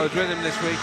I was with him this week.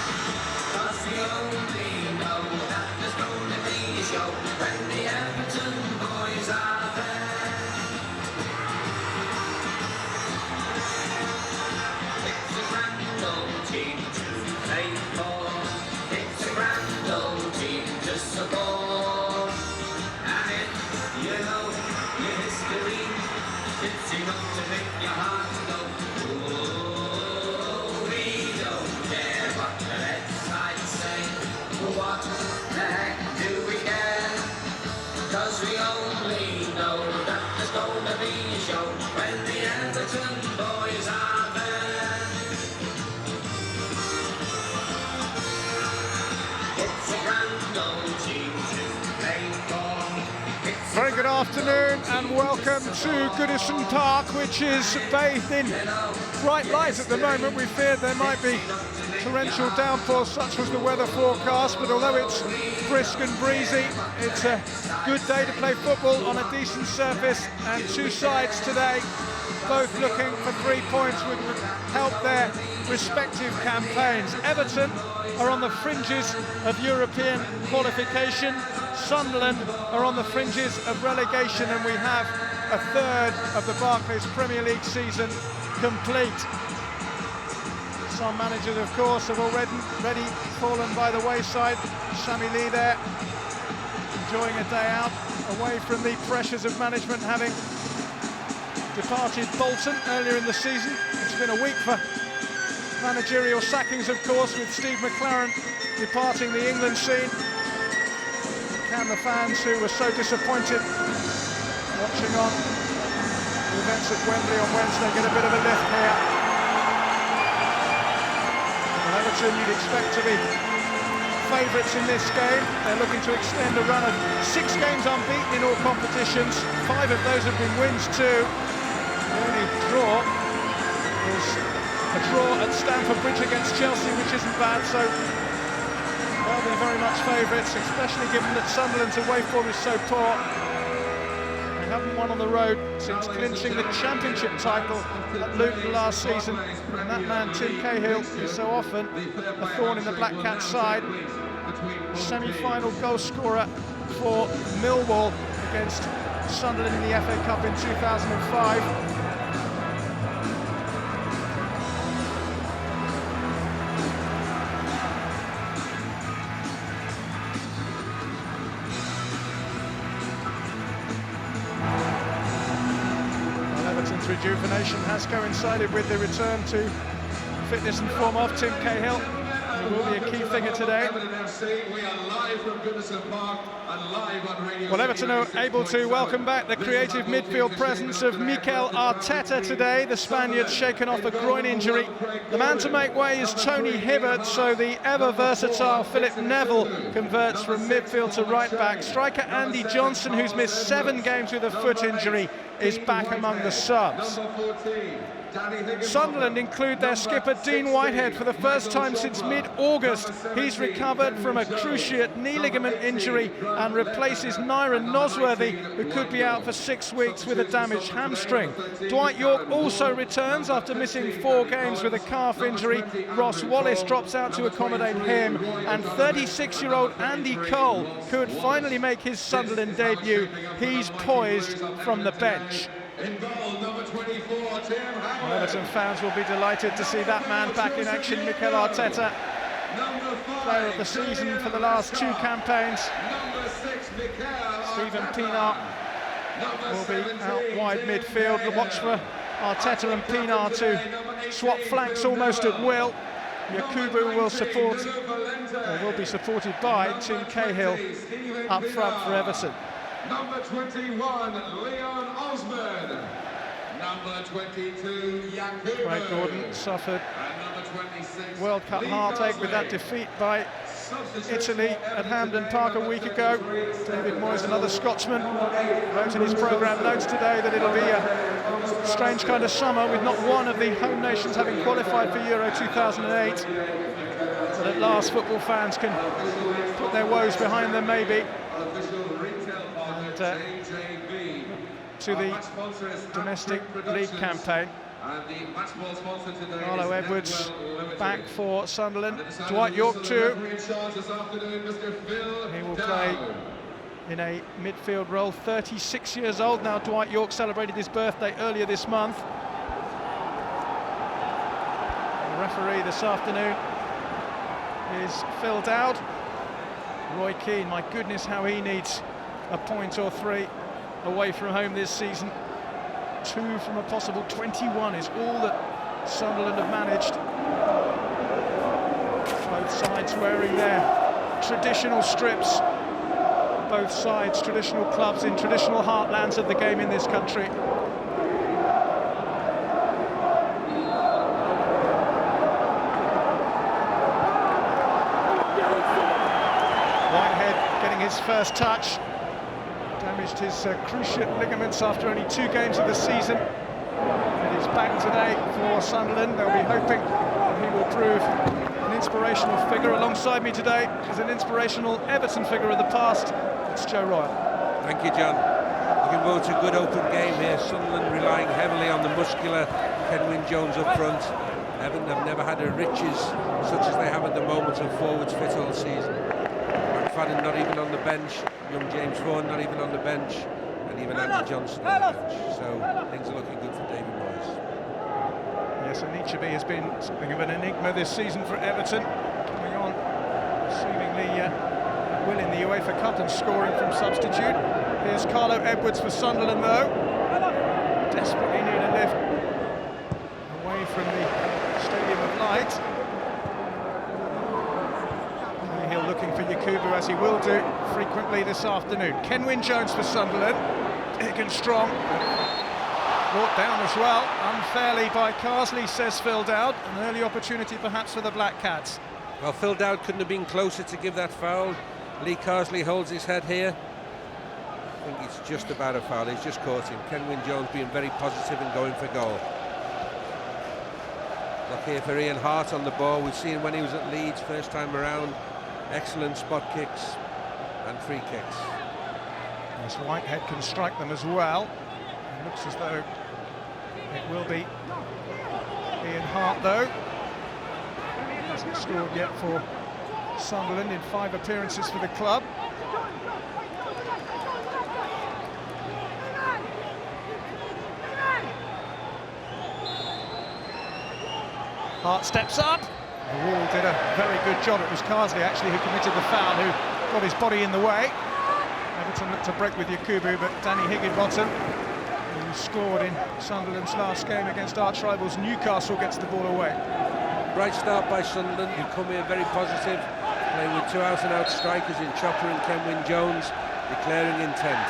Very good afternoon and welcome to Goodison Park, which is bathed in bright light at the moment. We feared there might be torrential downpours, such was the weather forecast, but although it's brisk and breezy, it's a good day to play football on a decent surface, and two sides today both looking for 3 points which would help their respective campaigns. Everton are on the fringes of European qualification. Sunderland are on the fringes of relegation, and we have a third of the Barclays Premier League season complete. Some managers, of course, have already fallen by the wayside. Sammy Lee there, enjoying a day out, away from the pressures of management, having departed Bolton earlier in the season. It's been a week for managerial sackings, of course, with Steve McLaren departing the England scene. Can the fans who were so disappointed watching on the events at Wembley on Wednesday get a bit of a lift here? And Everton, you'd expect to be favourites in this game. They're looking to extend a run of 6 games unbeaten in all competitions. 5 of those have been wins too. The only draw was a draw at Stamford Bridge against Chelsea, which isn't bad, so they'll be very much favourites, especially given that Sunderland's away form is so poor. They haven't won on the road since clinching the championship title at Luton last season, and that man Tim Cahill is so often a thorn in the Black Cat's side. Semi-final goal scorer for Millwall against Sunderland in the FA Cup in 2005. Rejuvenation has coincided with the return to fitness and form of Tim Cahill. He will be a key figure today. Well, Everton are able to welcome back the creative midfield presence of Mikel Arteta today. The Spaniard's shaken off a groin injury. The man to make way is Tony Hibbert, so the ever-versatile Philip Neville converts from midfield to right-back. Striker Andy Johnson, who's missed 7 games with a foot injury, is back among the subs. Sunderland include their skipper Dean Whitehead for the first time since mid-August. He's recovered from a cruciate knee ligament injury and replaces Nyron Nosworthy, who could be out for 6 weeks with a damaged hamstring. Dwight Yorke also returns after missing 4 games with a calf injury. Ross Wallace drops out to accommodate him, and 36-year-old Andy Cole could finally make his Sunderland debut. He's poised from the bench. Well, Everton fans will be delighted to see that man back in action. Mikel Arteta, player of the season for the last 2 campaigns. Stephen Pienaar will be out wide midfield. The watch for Arteta and Pienaar to swap flanks almost at will. Yakubu will be supported by Tim Cahill up front for Everton. Number 21, Leon Osman. Number 22, Yakubu. Craig Gordon suffered World Cup heartache with that defeat by Italy at Hampden Park a week ago. David Moyes, another Scotsman, wrote in his programme notes today that it'll be a strange kind of summer with not one of the home nations having qualified for Euro 2008. But at last football fans can put their woes behind them maybe. And to the domestic league campaign. And the match ball sponsor today Carlo is Edwards Limited. back for Sunderland. And at the Dwight Yorke the too. referee in charge this afternoon, Mr. Phil He will Dow. play in a midfield role. 36 years old now. Dwight Yorke celebrated his birthday earlier this month. The referee this afternoon is Phil Dowd. Roy Keane, my goodness, how he needs a point or three away from home this season. 2 from a possible 21 is all that Sunderland have managed. Both sides wearing their traditional strips. Both sides, traditional clubs in traditional heartlands of the game in this country. Whitehead getting his first touch. Damaged his cruciate ligaments after only 2 games of the season. And he's back today for Sunderland. They'll be hoping that he will prove an inspirational figure. Alongside me today is an inspirational Everton figure of the past. It's Joe Royle. Thank you, John. Looking forward to a good open game here. Sunderland relying heavily on the muscular Kenwyne Jones up front. Everton have never had a riches such as they have at the moment of forwards fit all season. McFadden not even on the bench, young James Vaughan not even on the bench, and even Andy Johnson on the bench. So things are looking good for David Moyes. Yes, and Ichibi has been something of an enigma this season for Everton, coming on seemingly will in the UEFA Cup and scoring from substitute. Here's Carlo Edwards for Sunderland though. Desperately need a lift away from the Stadium of Light. Cahill looking for Yakubu, as he will do frequently this afternoon. Kenwyne Jones for Sunderland, big and strong. Brought down as well, unfairly by Carsley, says Phil Dowd. An early opportunity perhaps for the Black Cats. Well, Phil Dowd couldn't have been closer to give that foul. Lee Carsley holds his head here. I think it's just about a foul, he's just caught him. Kenwyne Jones being very positive and going for goal. Look here for Ian Hart on the ball. We've seen when he was at Leeds first time around. Excellent spot kicks and free kicks. Yes, Whitehead can strike them as well. It looks as though it will be Ian Hart though. He hasn't scored yet for Sunderland in 5 appearances for the club. Hart steps up. The Wall did a very good job. It was Carsley actually who committed the foul, who got his body in the way. Everton looked to break with Yakubu, but Danny Higginbottom, who scored in Sunderland's last game against arch rivals Newcastle, gets the ball away. Bright start by Sunderland, who come here very positive, playing with 2 out-and-out strikers in Chopper and Kenwyne Jones, declaring intent.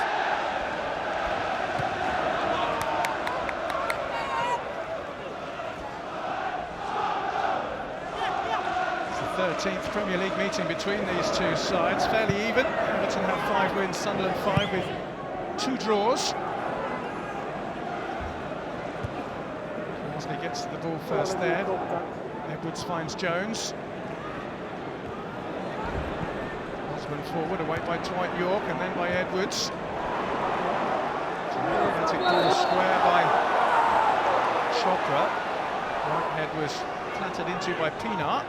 13th Premier League meeting between these two sides, fairly even. Everton have 5 wins, Sunderland 5 with 2 draws. Carsley gets to the ball first there. Edwards finds Jones. Osman forward, away by Dwight Yorke and then by Edwards. Dramatic ball square by Chopra. Whitehead was flattered into by Pienaar.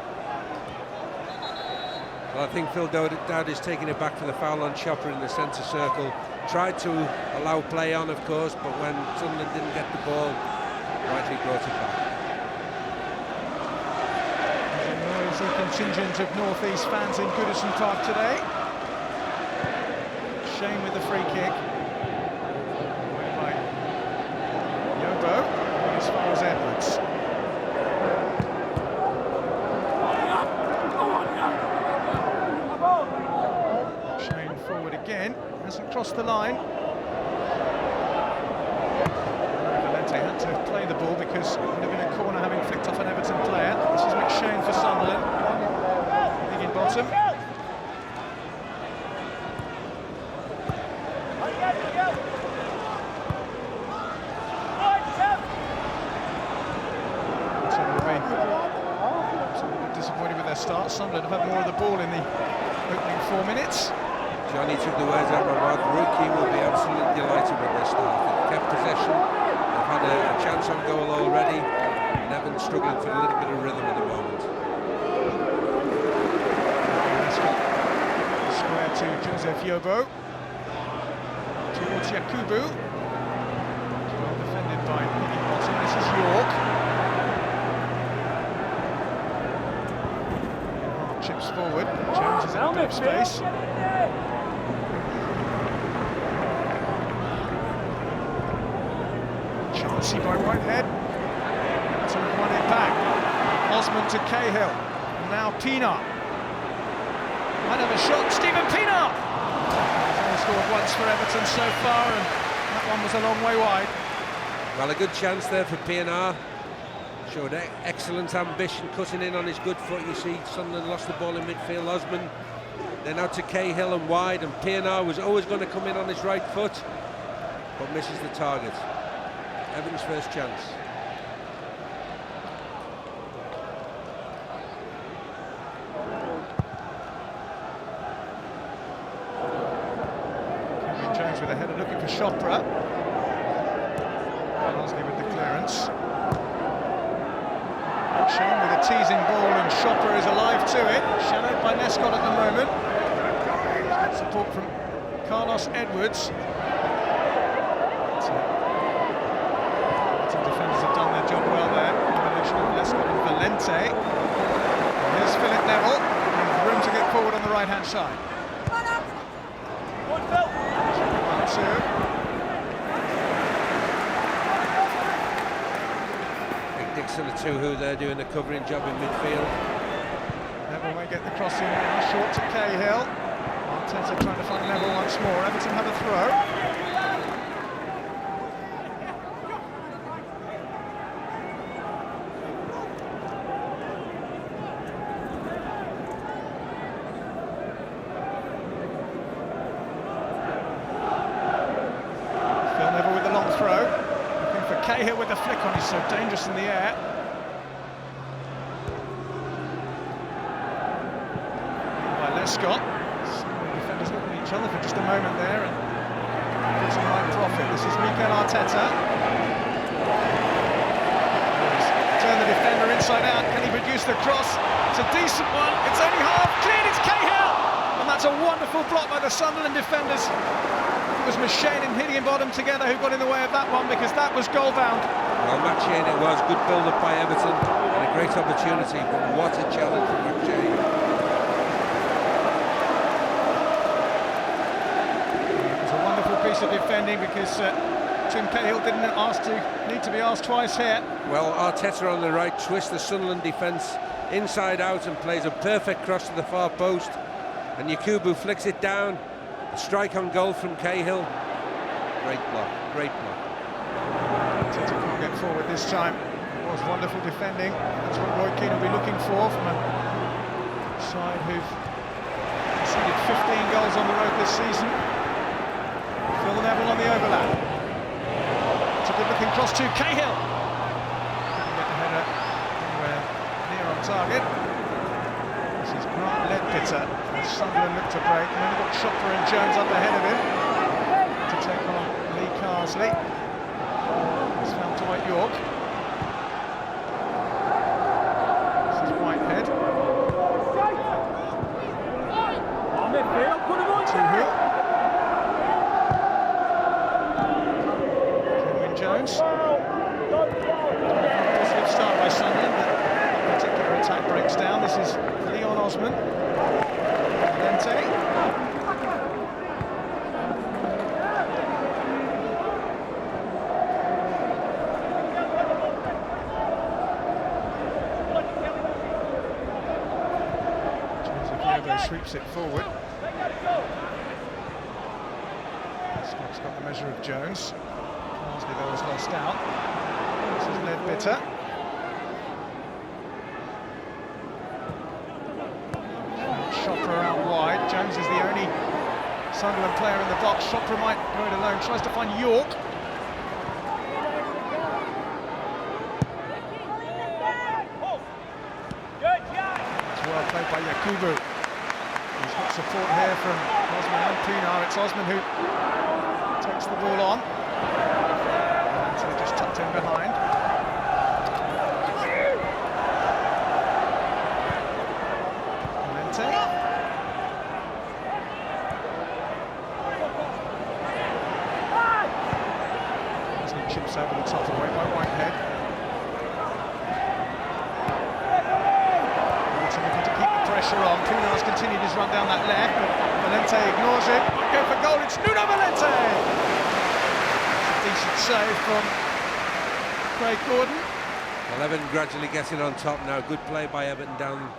Well, I think Phil Dowd is taking it back for the foul on Chopper in the centre circle. Tried to allow play on, of course, but when Sunderland didn't get the ball, rightly brought it back. There's a noisy contingent of North East fans in Goodison Park today. Shane with the free kick. Away by Yobo, as far as Edwards. Again, hasn't crossed the line. Valente had to play the ball because it would have been a corner having flicked off an Everton player. This is McShane for Sunderland. Higginbottom. Everton will be disappointed with their start. Sunderland have had more of the ball in the opening 4 minutes. Johnny took the words out of my mouth. Roy Keane will be absolutely delighted with their start. They've kept possession, they've had had a chance on goal already, and Everton struggling for a little bit of rhythm at the moment. Square to Joseph Yobo. Towards Yakubu. Well defended by Pienaar. This is Yorke. Chips forward. Jones is in a bit of space. Chancey by Whitehead. To run it back. Osman to Cahill. Now Pienaar. Might have a shot. Stephen Pienaar. He's only scored once for Everton so far, and that one was a long way wide. Well, a good chance there for Pienaar. Showed excellent ambition, cutting in on his good foot. You see, Sunderland lost the ball in midfield. Osman, then out to Cahill and wide, and Pienaar was always going to come in on his right foot, but misses the target. Everton's first chance. Jones with a header looking for Chopra. Carsley with the clearance. Sean with a teasing ball, and Chopra is alive to it. Shadowed by Nescott at the moment. Support from Carlos Edwards. Some defenders have done their job well there. Combination of Nescott and Valente. Here's Philip Neville. With room to get forward on the right-hand side. Dixon are two who they're doing the covering job in midfield. Neville may get the cross in now, short to Cahill. Arteta trying to find Neville once more. Everton have a throw. Cahill with the flick on, he's so dangerous in the air. By Lescott. The defenders looking at each other for just a moment there, and it's a right profit. This is Mikel Arteta. Turn the defender inside out. Can he produce the cross? It's a decent one. It's only half cleared. It's Cahill, and that's a wonderful block by the Sunderland defenders. It was Machine and Higginbottom together who got in the way of that one, because that was goal bound. Well, Machine it was. Good build-up by Everton and a great opportunity, but what a challenge for Machine. It was a wonderful piece of defending, because Tim Cahill didn't need to be asked twice here. Well, Arteta on the right twists the Sunderland defence inside out and plays a perfect cross to the far post, and Yakubu flicks it down. A strike on goal from Cahill. Great block, great block. Arteta can't get forward this time. It was wonderful defending. That's what Roy Keane will be looking for from a side who've conceded 15 goals on the road this season. Phil Neville on the overlap. It's a good-looking cross to Cahill. Couldn't get the header anywhere near on target. This is Grant Ledbetter. Sunderland looked to break, and then we've got Chopra and Jones up ahead of him to take on Lee Carsley. It's found Dwight Yorke. This is Whitehead. Kenwyn Jones. Positive start by Sunderland, but that particular attack breaks down. This is Leon Osman. Sweeps it forward. Scott's got the measure of Jones. Carsley though was lost out. This is Ledbetter. Chopra out wide. Jones is the only Sunderland player in the box. Chopra might go it alone. Tries to find Yorke. It's well played by Yakubu. He's got support here from Osman and Pienaar. It's Osman who takes the ball on. And so just tucked in behind. Valente. Osman chips over the top away by Whitehead. Looking to keep the pressure on. Pienaar's continued his run down that left, but Valente ignores it. Go for goal, it's Nuno Valente! Decent save from Craig Gordon. Well, Everton gradually getting on top now. Good play by Everton down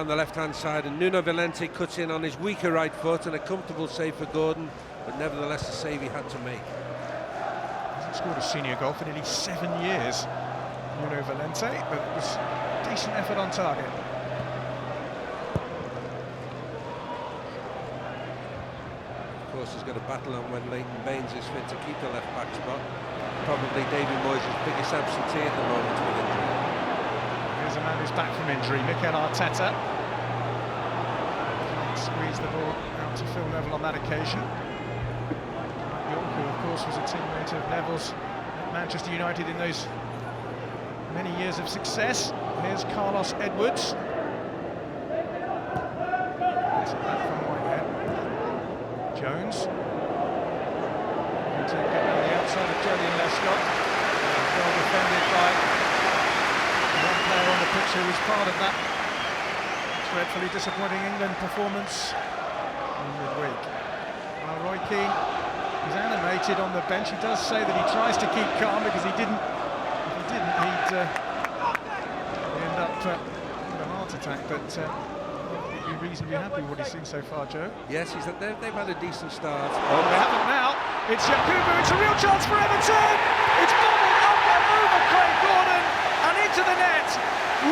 the left-hand side, and Nuno Valente cuts in on his weaker right foot, and a comfortable save for Gordon, but nevertheless a save he had to make. He hasn't scored a senior goal for nearly 7 years, Nuno Valente, but it was a decent effort on target. Of course, he's got a battle on when Leighton Baines is fit to keep the left-back spot. Probably David Moyes' biggest absentee at the moment with injury. Here's a man who's back from injury, Mikel Arteta. Can't squeeze the ball out to Phil Neville on that occasion. Yorke, who of course was a teammate of Neville's at Manchester United in those many years of success. Here's Carlos Edwards. Back from Whitehead. Jones. To get on the outside of Julian Lescott. Well defended by one player on the pitch who was part of that dreadfully disappointing England performance in midweek. Well, Roy Keane is animated on the bench. He does say that he tries to keep calm because if he didn't, he'd end up with a heart attack. But you're reasonably happy with what he's seen so far, Joe. Yes, they've had a decent start. Oh, they haven't now. It's Yakubu, it's a real chance for Everton! It's bobbled up and over Craig Gordon and into the net.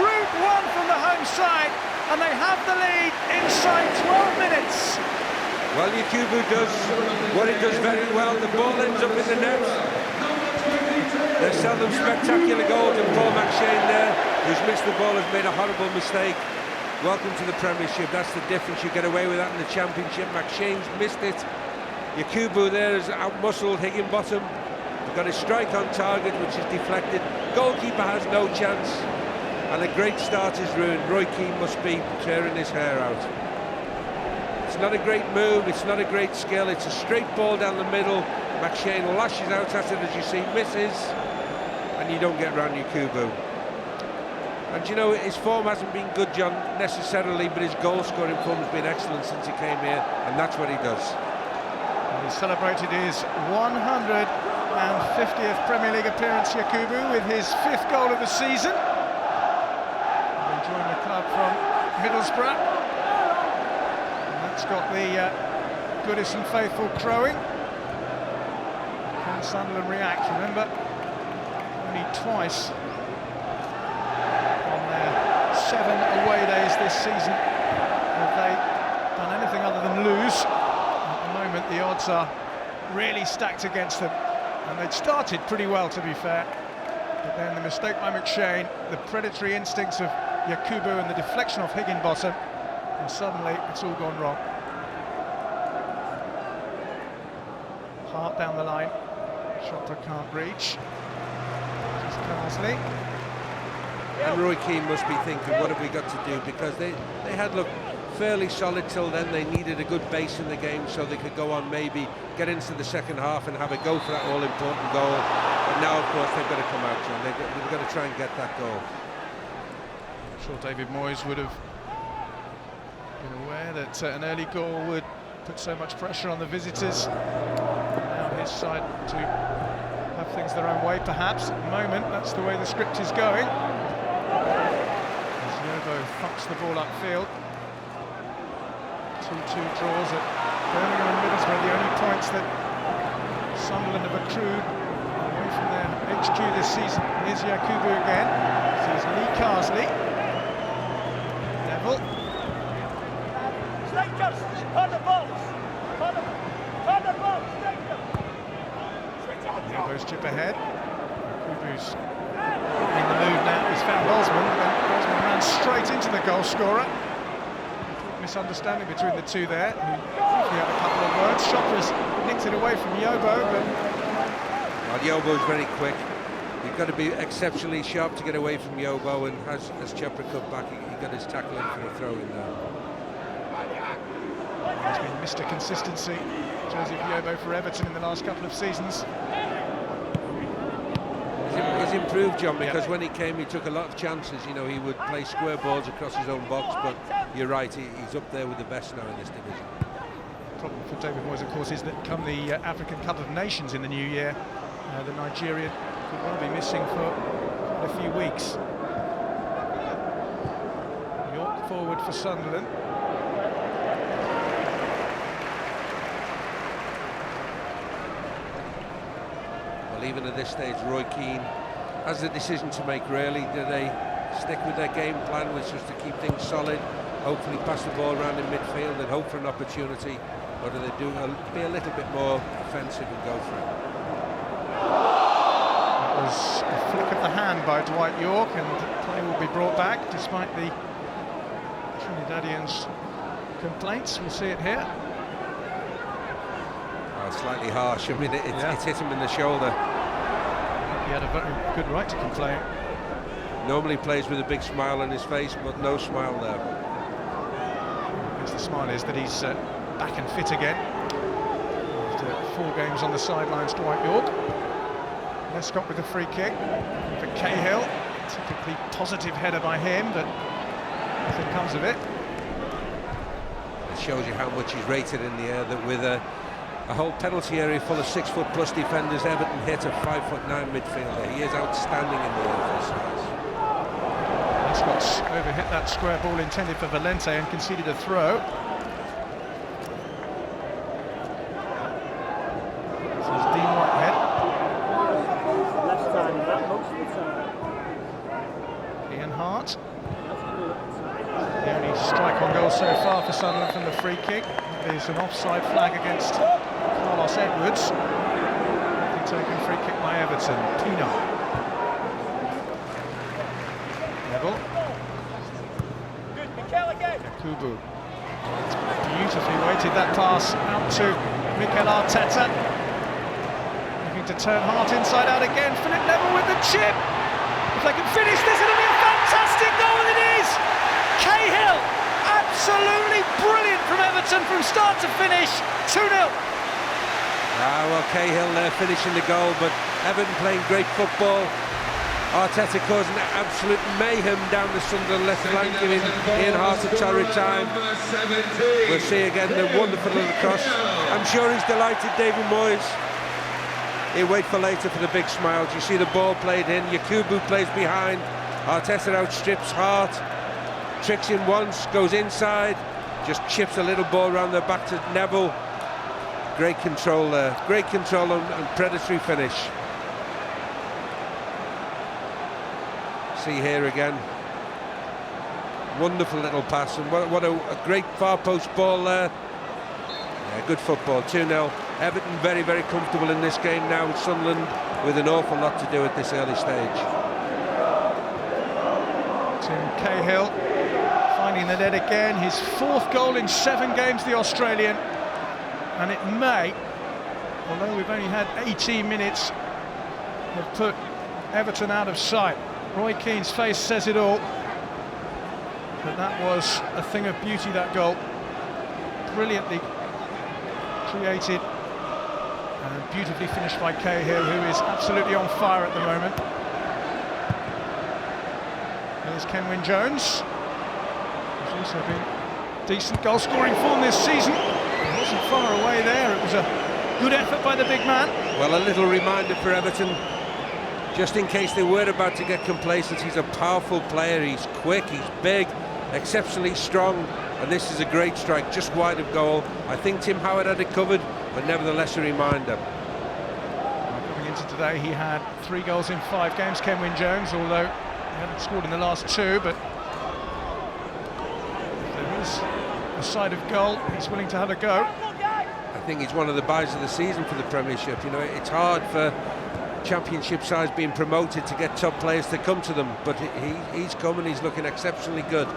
Route one from the home side, and they have the lead inside 12 minutes. Well, Yakubu does what he does very well. The ball ends up in the net. There's seldom spectacular goals, and Paul McShane there, who's missed the ball, has made a horrible mistake. Welcome to the Premiership. That's the difference. You get away with that in the Championship. McShane's missed it. Yakubu there has out-muscled Higginbottom. He's got his strike on target, which is deflected. Goalkeeper has no chance. And a great start is ruined. Roy Keane must be tearing his hair out. It's not a great move, it's not a great skill. It's a straight ball down the middle. McShane lashes out at it, as you see, misses. And you don't get round Yakubu. And you know, his form hasn't been good, John, necessarily, but his goal-scoring form has been excellent since he came here, and that's what he does. He celebrated his 150th Premier League appearance, Yakubu, with his 5th goal of the season. He joined the club from Middlesbrough. And that's got the Goodison faithful crowing. Can Sunderland react? Remember, only twice on their 7 away days this season have they done anything other than lose. The odds are really stacked against them, and they'd started pretty well, to be fair, but then the mistake by McShane, the predatory instincts of Yakubu and the deflection of Higginbottom, and suddenly it's all gone wrong. Hart down the line, Shopper can't reach. This is Carsley. And Roy Keane must be thinking, what have we got to do? Because they had looked fairly solid till then. They needed a good base in the game so they could go on, maybe get into the second half and have a go for that all-important goal. But now, of course, they've got to come out, John. They've got to try and get that goal. I'm sure David Moyes would have been aware that an early goal would put so much pressure on the visitors. Now his side to have things their own way, perhaps. At the moment, that's the way the script is going. As Yobo thumps the ball upfield. 2-2 draws at Birmingham and Middlesbrough, the only points that Sunderland have accrued away from their HQ this season. Here's Yakubu again. This is Lee Carsley. Neville. Yobo's chip ahead. Yakubu's in the mood now. He's found Osman, and Osman ran straight into the goal scorer. Misunderstanding between the two there. Who briefly had a couple of words. Shopper's nicked it away from Yobo, but Well, Yobo's very quick. You've got to be exceptionally sharp to get away from Yobo, and as Chopra cut back, he got his tackle in for a throw in there. He's been Mr. Consistency, Joseph Yobo, for Everton in the last couple of seasons. He's improved, John, because when he came, he took a lot of chances. You know, he would play square balls across his own box, but you're right, he's up there with the best now in this division. The problem for David Moyes, of course, is that come the African Cup of Nations in the new year, the Nigerian could well be missing for quite a few weeks. Yorke forward for Sunderland. Well, even at this stage, Roy Keane has a decision to make, really. Do they stick with their game plan, which was to keep things solid, hopefully pass the ball around in midfield and hope for an opportunity, or do they be a little bit more offensive and go for it? That was a flick of the hand by Dwight Yorke, and play will be brought back despite the Trinidadians' complaints. We'll see it here. Slightly harsh. I mean, it's hit him in the shoulder. He had a very good right to complain. Normally plays with a big smile on his face, but no smile there. I guess the smile is that he's back and fit again. After 4 games on the sidelines, Dwight Yorke. Lescott with the free kick for Cahill. Typically positive header by him, but nothing comes of it. It shows you how much he's rated in the air, that with a whole penalty area full of 6-foot-plus defenders, Everton hit a 5'9" midfielder. He is outstanding in the air for his size. Lescott's overhit that square ball intended for Valente and conceded a throw. This is Dean Whitehead. Ian Hart. The only strike on goal so far for Sunderland from the free kick. There's an offside flag against Carlos Edwards. Taken free kick by Everton. Pienaar. Neville. Yakubu. Beautifully weighted that pass out to Mikel Arteta. Looking to turn Hart inside out again. Philip Neville with the chip. If they can finish this, it'll be a fantastic goal, and it is! Cahill, absolutely brilliant from Everton from start to finish. 2-0. Well, Cahill there finishing the goal, but Everton playing great football. Arteta causing absolute mayhem down the Sunderland left flank, giving Ian Hart a torrid time. We'll see again the wonderful little cross. I'm sure he's delighted, David Moyes. He'll wait for later for the big smiles. You see the ball played in, Yakubu plays behind, Arteta outstrips Hart, tricks him once, goes inside, just chips a little ball around the back to Neville. Great control there, great control and predatory finish. See here again, wonderful little pass, and what a great far post ball there. Yeah, good football. 2-0. Everton very, very comfortable in this game now, with Sunderland with an awful lot to do at this early stage. Tim Cahill finding the net again, his 4th goal in 7 games, the Australian, and it may, although we've only had 18 minutes, have put Everton out of sight. Roy Keane's face says it all, but that was a thing of beauty, that goal. Brilliantly created and beautifully finished by Cahill, who is absolutely on fire at the moment. Here's Kenwyne Jones, who's also been decent goal-scoring form this season. He wasn't far away there, it was a good effort by the big man. Well, a little reminder for Everton, just in case they were about to get complacent, he's a powerful player, he's quick, he's big, exceptionally strong, and this is a great strike, just wide of goal. I think Tim Howard had it covered, but nevertheless a reminder. Coming into today, he had 3 goals in 5 games, Kenwyne Jones, although he hadn't scored in the last 2, but if there is a side of goal, he's willing to have a go. I think he's one of the buys of the season for the Premiership. You know, it's hard for Championship sides being promoted to get top players to come to them, but he's come and he's looking exceptionally good.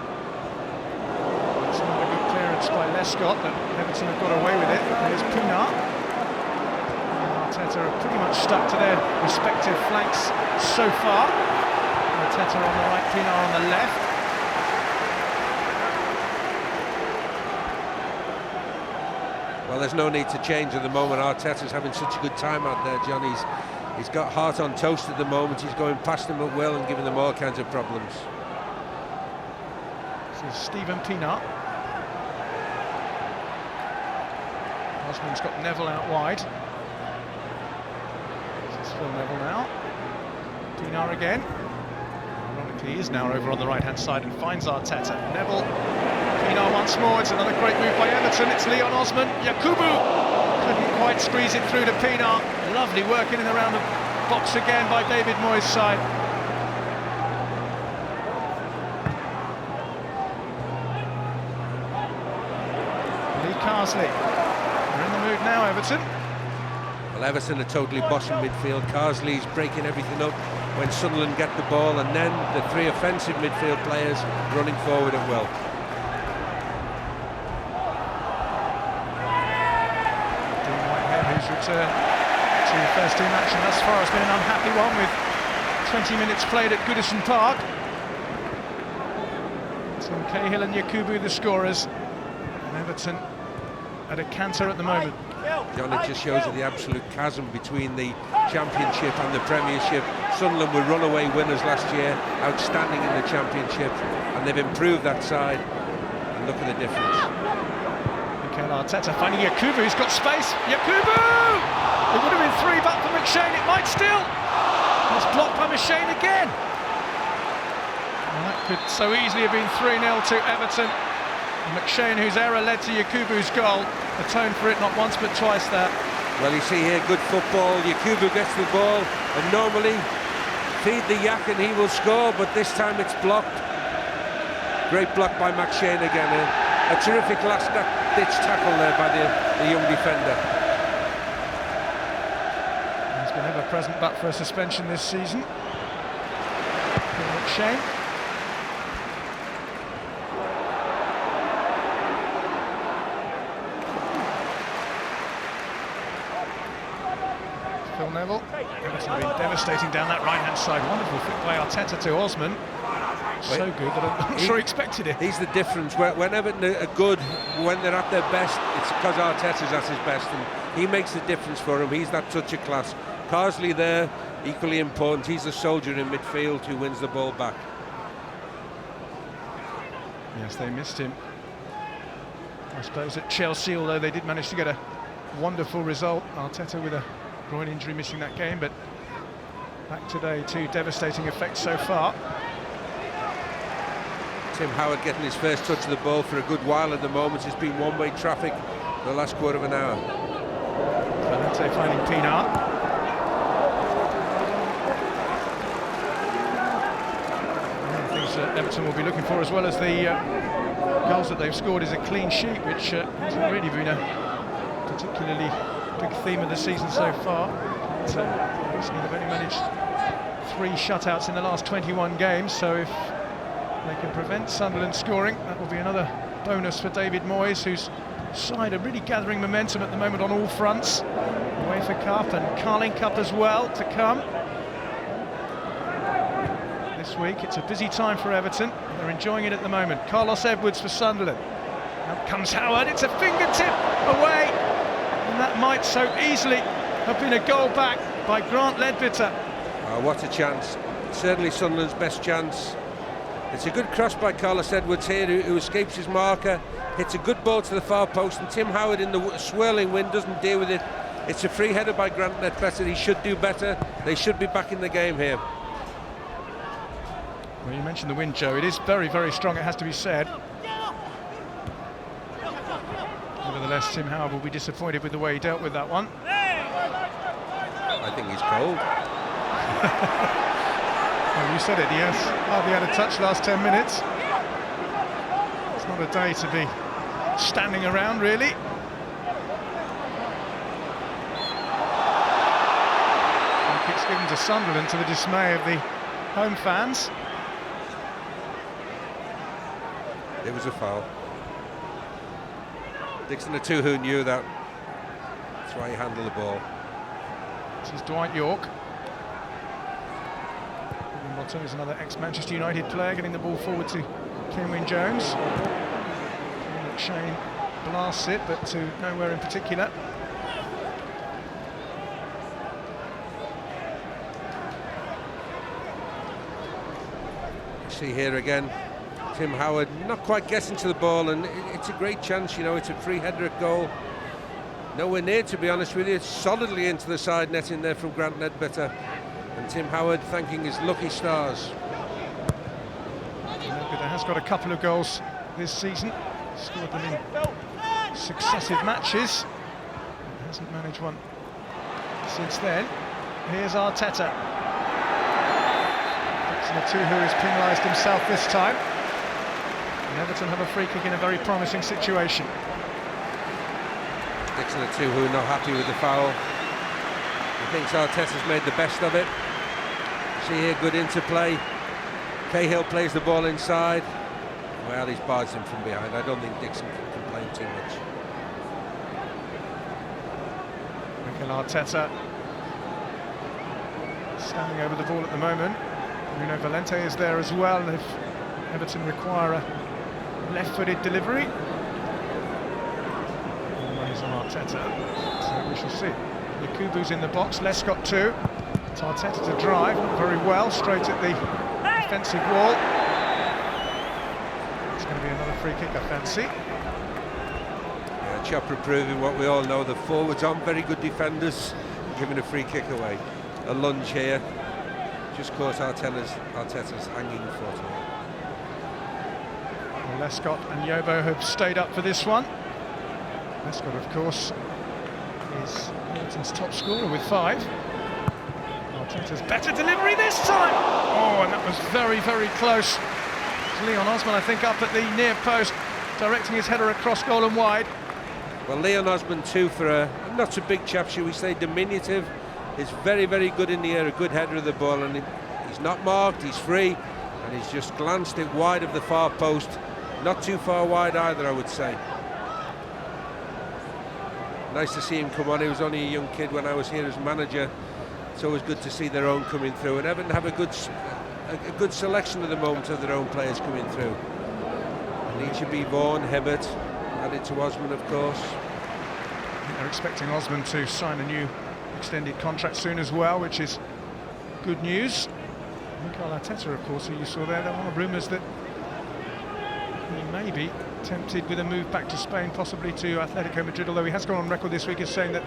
It's another good clearance by Lescott, but Everton have got away with it. There's Pienaar. Arteta are pretty much stuck to their respective flanks so far. Arteta on the right, Pienaar on the left. Well, there's no need to change at the moment. Arteta's having such a good time out there, John. He's got heart on toast at the moment. He's going past them at will and giving them all kinds of problems. This is Stephen Pienaar. Osman's got Neville out wide. This is Phil Neville now. Pienaar again. Ironically, he is now over on the right-hand side and finds Arteta. Neville, Pienaar once more. It's another great move by Everton. It's Leon Osman. Yakubu couldn't quite squeeze it through to Pienaar. Lovely work in and around the box again by David Moyes' side. Lee Carsley. They're in the mood now, Everton. Well, Everton are totally bossing midfield. Carsley's breaking everything up when Sunderland get the ball, and then the three offensive midfield players running forward at will. Who's returned to first team action thus far has been an unhappy one with 20 minutes played at Goodison Park. Tim Cahill and Yakubu the scorers, and Everton at a canter at the moment. John, it just shows you the absolute chasm between the Championship and the Premiership. Sunderland were runaway winners last year, outstanding in the Championship, and they've improved that side, and look at the difference. Arteta finding Yakubu, he's got space. Yakubu! It would have been 3 back for McShane, it might still. It's blocked by McShane again. Well, that could so easily have been 3-0 to Everton. And McShane, whose error led to Yakubu's goal, atoned for it not once but twice there. Well, you see here, good football. Yakubu gets the ball, and normally feed the yak and he will score, but this time it's blocked. Great block by McShane again. A terrific last-ditch tackle there by the young defender. He's been ever present but for a suspension this season. McShane. Phil Neville. Everton have been devastating down that right-hand side. Wonderful fit by Arteta to Osman. So good that I'm not sure he expected it. He's the difference. When Everton are good, when they're at their best, it's because Arteta's at his best, and he makes the difference for him. He's that touch of class. Carsley there, equally important. He's a soldier in midfield who wins the ball back. Yes, they missed him, I suppose, at Chelsea, although they did manage to get a wonderful result. Arteta with a groin injury missing that game, but back today, 2 devastating effects so far. Tim Howard getting his first touch of the ball for a good while at the moment. It's been one-way traffic for the last quarter of an hour. Valente finding Pienaar. One of the things that Everton will be looking for, as well as the goals that they've scored, is a clean sheet, which hasn't really been a particularly big theme of the season so far. But, obviously they've only managed 3 shutouts in the last 21 games, so if they can prevent Sunderland scoring, that will be another bonus for David Moyes, whose side are really gathering momentum at the moment on all fronts. UEFA Cup and Carling Cup as well to come. This week it's a busy time for Everton. They're enjoying it at the moment. Carlos Edwards for Sunderland. Out comes Howard, it's a fingertip away, and that might so easily have been a goal back by Grant Ledbetter. Oh, what a chance. Certainly Sunderland's best chance. It's a good cross by Carlos Edwards here, who escapes his marker, hits a good ball to the far post, and Tim Howard in the swirling wind doesn't deal with it. It's a free header by Grant Ledbetter. He should do better. They should be back in the game here. Well, you mentioned the wind, Joe. It is very, very strong, it has to be said. Nevertheless, Tim Howard will be disappointed with the way he dealt with that one. I think he's cold. Well, you said it, yes. Hardly had a touch last 10 minutes. It's not a day to be standing around, really. Kicks given to Sunderland, to the dismay of the home fans. It was a foul. Dixon, the 2 who knew that. That's why he handled the ball. This is Dwight Yorke. Motto is another ex-Manchester United player, getting the ball forward to Kenwyne Jones. Shane blasts it, but to nowhere in particular. See here again, Tim Howard not quite getting to the ball, and it's a great chance, you know, it's a free header at goal. Nowhere near, to be honest with you, it's solidly into the side net in there from Grant Ledbetter. And Tim Howard thanking his lucky stars. Ledbetter has got a couple of goals this season, scored them in successive matches. Hasn't managed one since then. Here's Arteta. Dixon who has penalised himself this time. And Everton have a free kick in a very promising situation. Dixon who are not happy with the foul. He thinks Arteta's made the best of it. See here, good interplay. Cahill plays the ball inside. Well, he's barred him from behind. I don't think Dixon can complain too much. Mikel Arteta standing over the ball at the moment. Bruno Valente is there as well, and if Everton require a left-footed delivery, the money's on Arteta. So we shall see. Yakubu's in the box, Lescott too. It's Arteta to drive, not very well, straight at the defensive wall. It's going to be another free kick, I fancy. Yeah, Chopra proving what we all know, the forwards aren't very good defenders, giving a free kick away. A lunge here, just caught Arteta's hanging foot. Well, Lescott and Yobo have stayed up for this one. Lescott, of course, is Everton's top scorer with 5. Arteta's better delivery this time! Oh, and that was very, very close. Leon Osman, I think, up at the near post, directing his header across goal and wide. Well, Leon Osman too, for a not so big chap, shall we say, diminutive, is very, very good in the air, a good header of the ball, and he's not marked, he's free, and he's just glanced it wide of the far post. Not too far wide either, I would say. Nice to see him come on. He was only a young kid when I was here as manager. It's always good to see their own coming through, and Everton have a good selection at the moment of their own players coming through. Nietzsche, Vaughan, Hibbert, added to Osman, of course. They're expecting Osman to sign a new extended contract soon as well, which is good news. Mikel Arteta, of course, who you saw there are rumours that he may be tempted with a move back to Spain, possibly to Atletico Madrid, although he has gone on record this week as saying that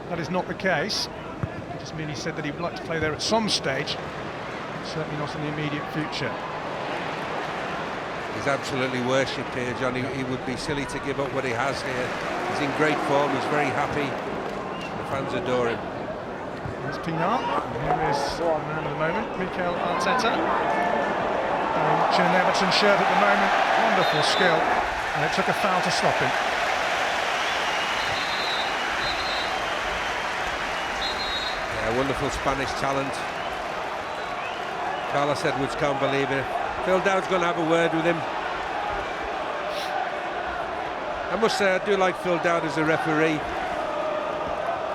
that is not the case. He just merely said that he would like to play there at some stage, certainly not in the immediate future. He's absolutely worshipped here, John. He would be silly to give up what he has here. He's in great form, he's very happy. The fans adore him. There's Pienaar, and here is the man of the moment, Mikel Arteta. Very much in an Everton shirt at the moment, wonderful skill, and it took a foul to stop him. Yeah, wonderful Spanish talent. Carlos Edwards can't believe it. Phil Dowd's going to have a word with him. I must say, I do like Phil Dowd as a referee.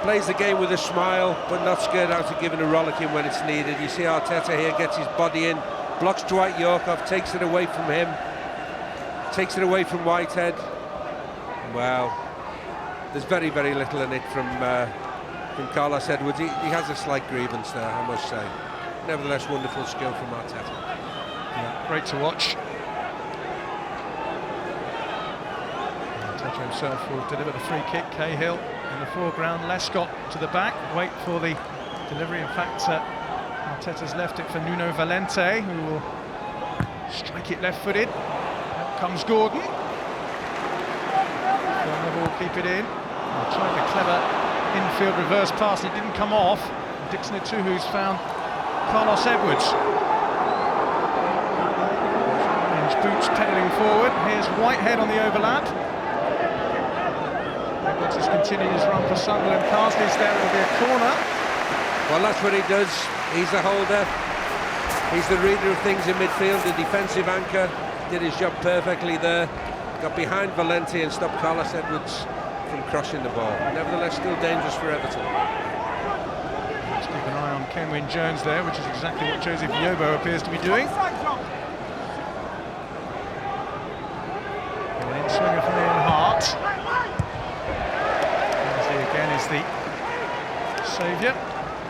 Plays the game with a smile, but not scared out of giving a rollicking when it's needed. You see Arteta here gets his body in, blocks Dwight Yorke off, takes it away from him, takes it away from Whitehead. Well, there's very, very little in it from Carlos Edwards. He has a slight grievance there, I must say. Nevertheless, wonderful skill from Arteta. Yeah, great to watch. Arteta himself will deliver the free kick. Cahill in the foreground, Lescott to the back, wait for the delivery. In fact, Arteta's left it for Nuno Valente, who will strike it left-footed. Out comes Gordon. Gordon will keep it in. Tried a clever infield reverse pass, it didn't come off. Dixon who's found Carlos Edwards. Orange boots pedalling forward. Here's Whitehead on the overlap. Edwards has continued his run for Sunderland. Carsley's there, it'll be a corner. Well, that's what he does. He's the holder. He's the reader of things in midfield, the defensive anchor. Did his job perfectly there. Got behind Valente and stopped Carlos Edwards from crossing the ball. Nevertheless, still dangerous for Everton. Kenwyne Jones there, which is exactly what Joseph Yobo appears to be doing. And an in-swinger from Ian Hart. He again is the saviour.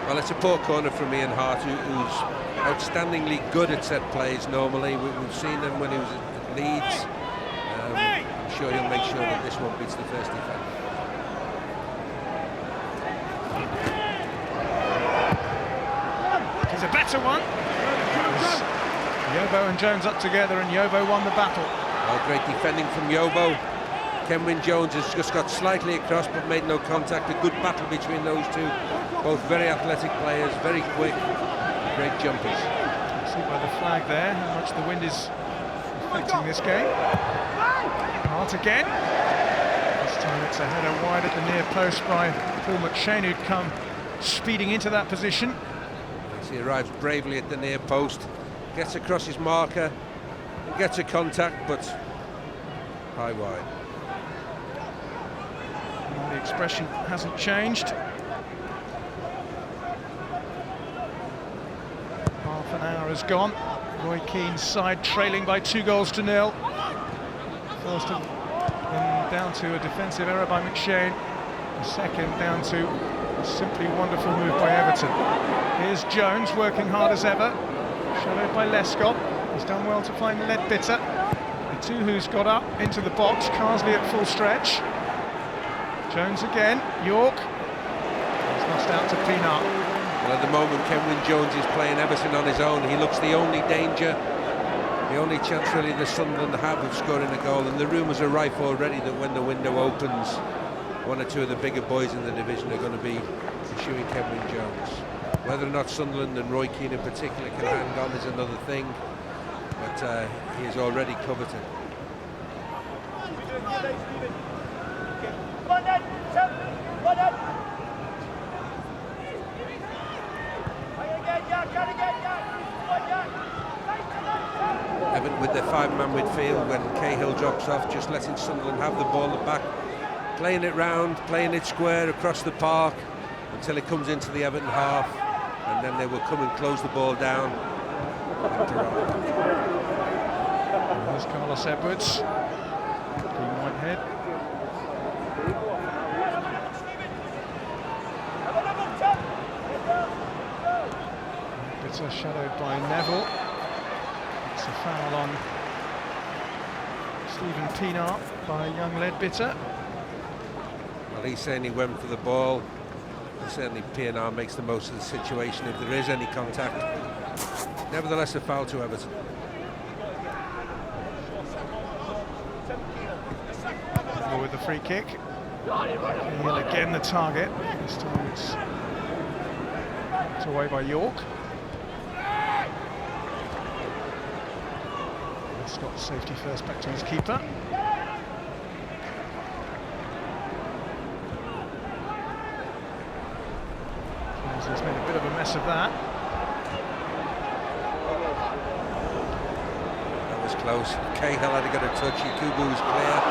Well, it's a poor corner from Ian Hart, who's outstandingly good at set plays normally. We've seen him when he was at Leeds. I'm sure he'll make sure that this one beats the first defender. He's a better one. Yobo and Jones up together, and Yobo won the battle. Well, great defending from Yobo. Kenwyne Jones has just got slightly across but made no contact. A good battle between those two. Both very athletic players, very quick, great jumpers. You see by the flag there how much the wind is affecting this game. Hart again. This time it's a header wide at the near post by Paul McShane, who'd come speeding into that position. As he arrives bravely at the near post, gets across his marker, and gets a contact, but high wide. And the expression hasn't changed. Half an hour has gone. Roy Keane's side trailing by 2-0. First of them down to a defensive error by McShane. The second down to a simply wonderful move by Everton. Here's Jones working hard as ever, shadowed by Lescott. He's done well to find Leadbitter. The two who's got up into the box. Carsley at full stretch. Jones again. Yorke. He's lost out to Pienaar. Well, at the moment, Kenwyne Jones is playing Everton on his own. He looks the only danger, the only chance really the Sunderland have of scoring a goal. And the rumours are rife already that when the window opens, one or two of the bigger boys in the division are going to be pursuing Kenwyne Jones. Whether or not Sunderland and Roy Keane in particular can hang on is another thing, but he is already coveted. Everton with their five-man midfield, when Cahill drops off, just letting Sunderland have the ball at the back, playing it round, playing it square across the park until it comes into the Everton half, and then they will come and close the ball down. There's Carlos Edwards. Dean Whitehead. Bitter shadowed by Neville. It's a foul on Stephen Pienaar by young Leadbitter. Well, he's saying he went for the ball. And certainly Pienaar makes the most of the situation if there is any contact. Nevertheless, a foul to Everton. With the free kick. Cahill again the target. This time it's away by Yorke. Scott safety first back to his keeper. He's made a bit of a mess of that. That was close. Cahill had to get a touch. Yakubu was clear.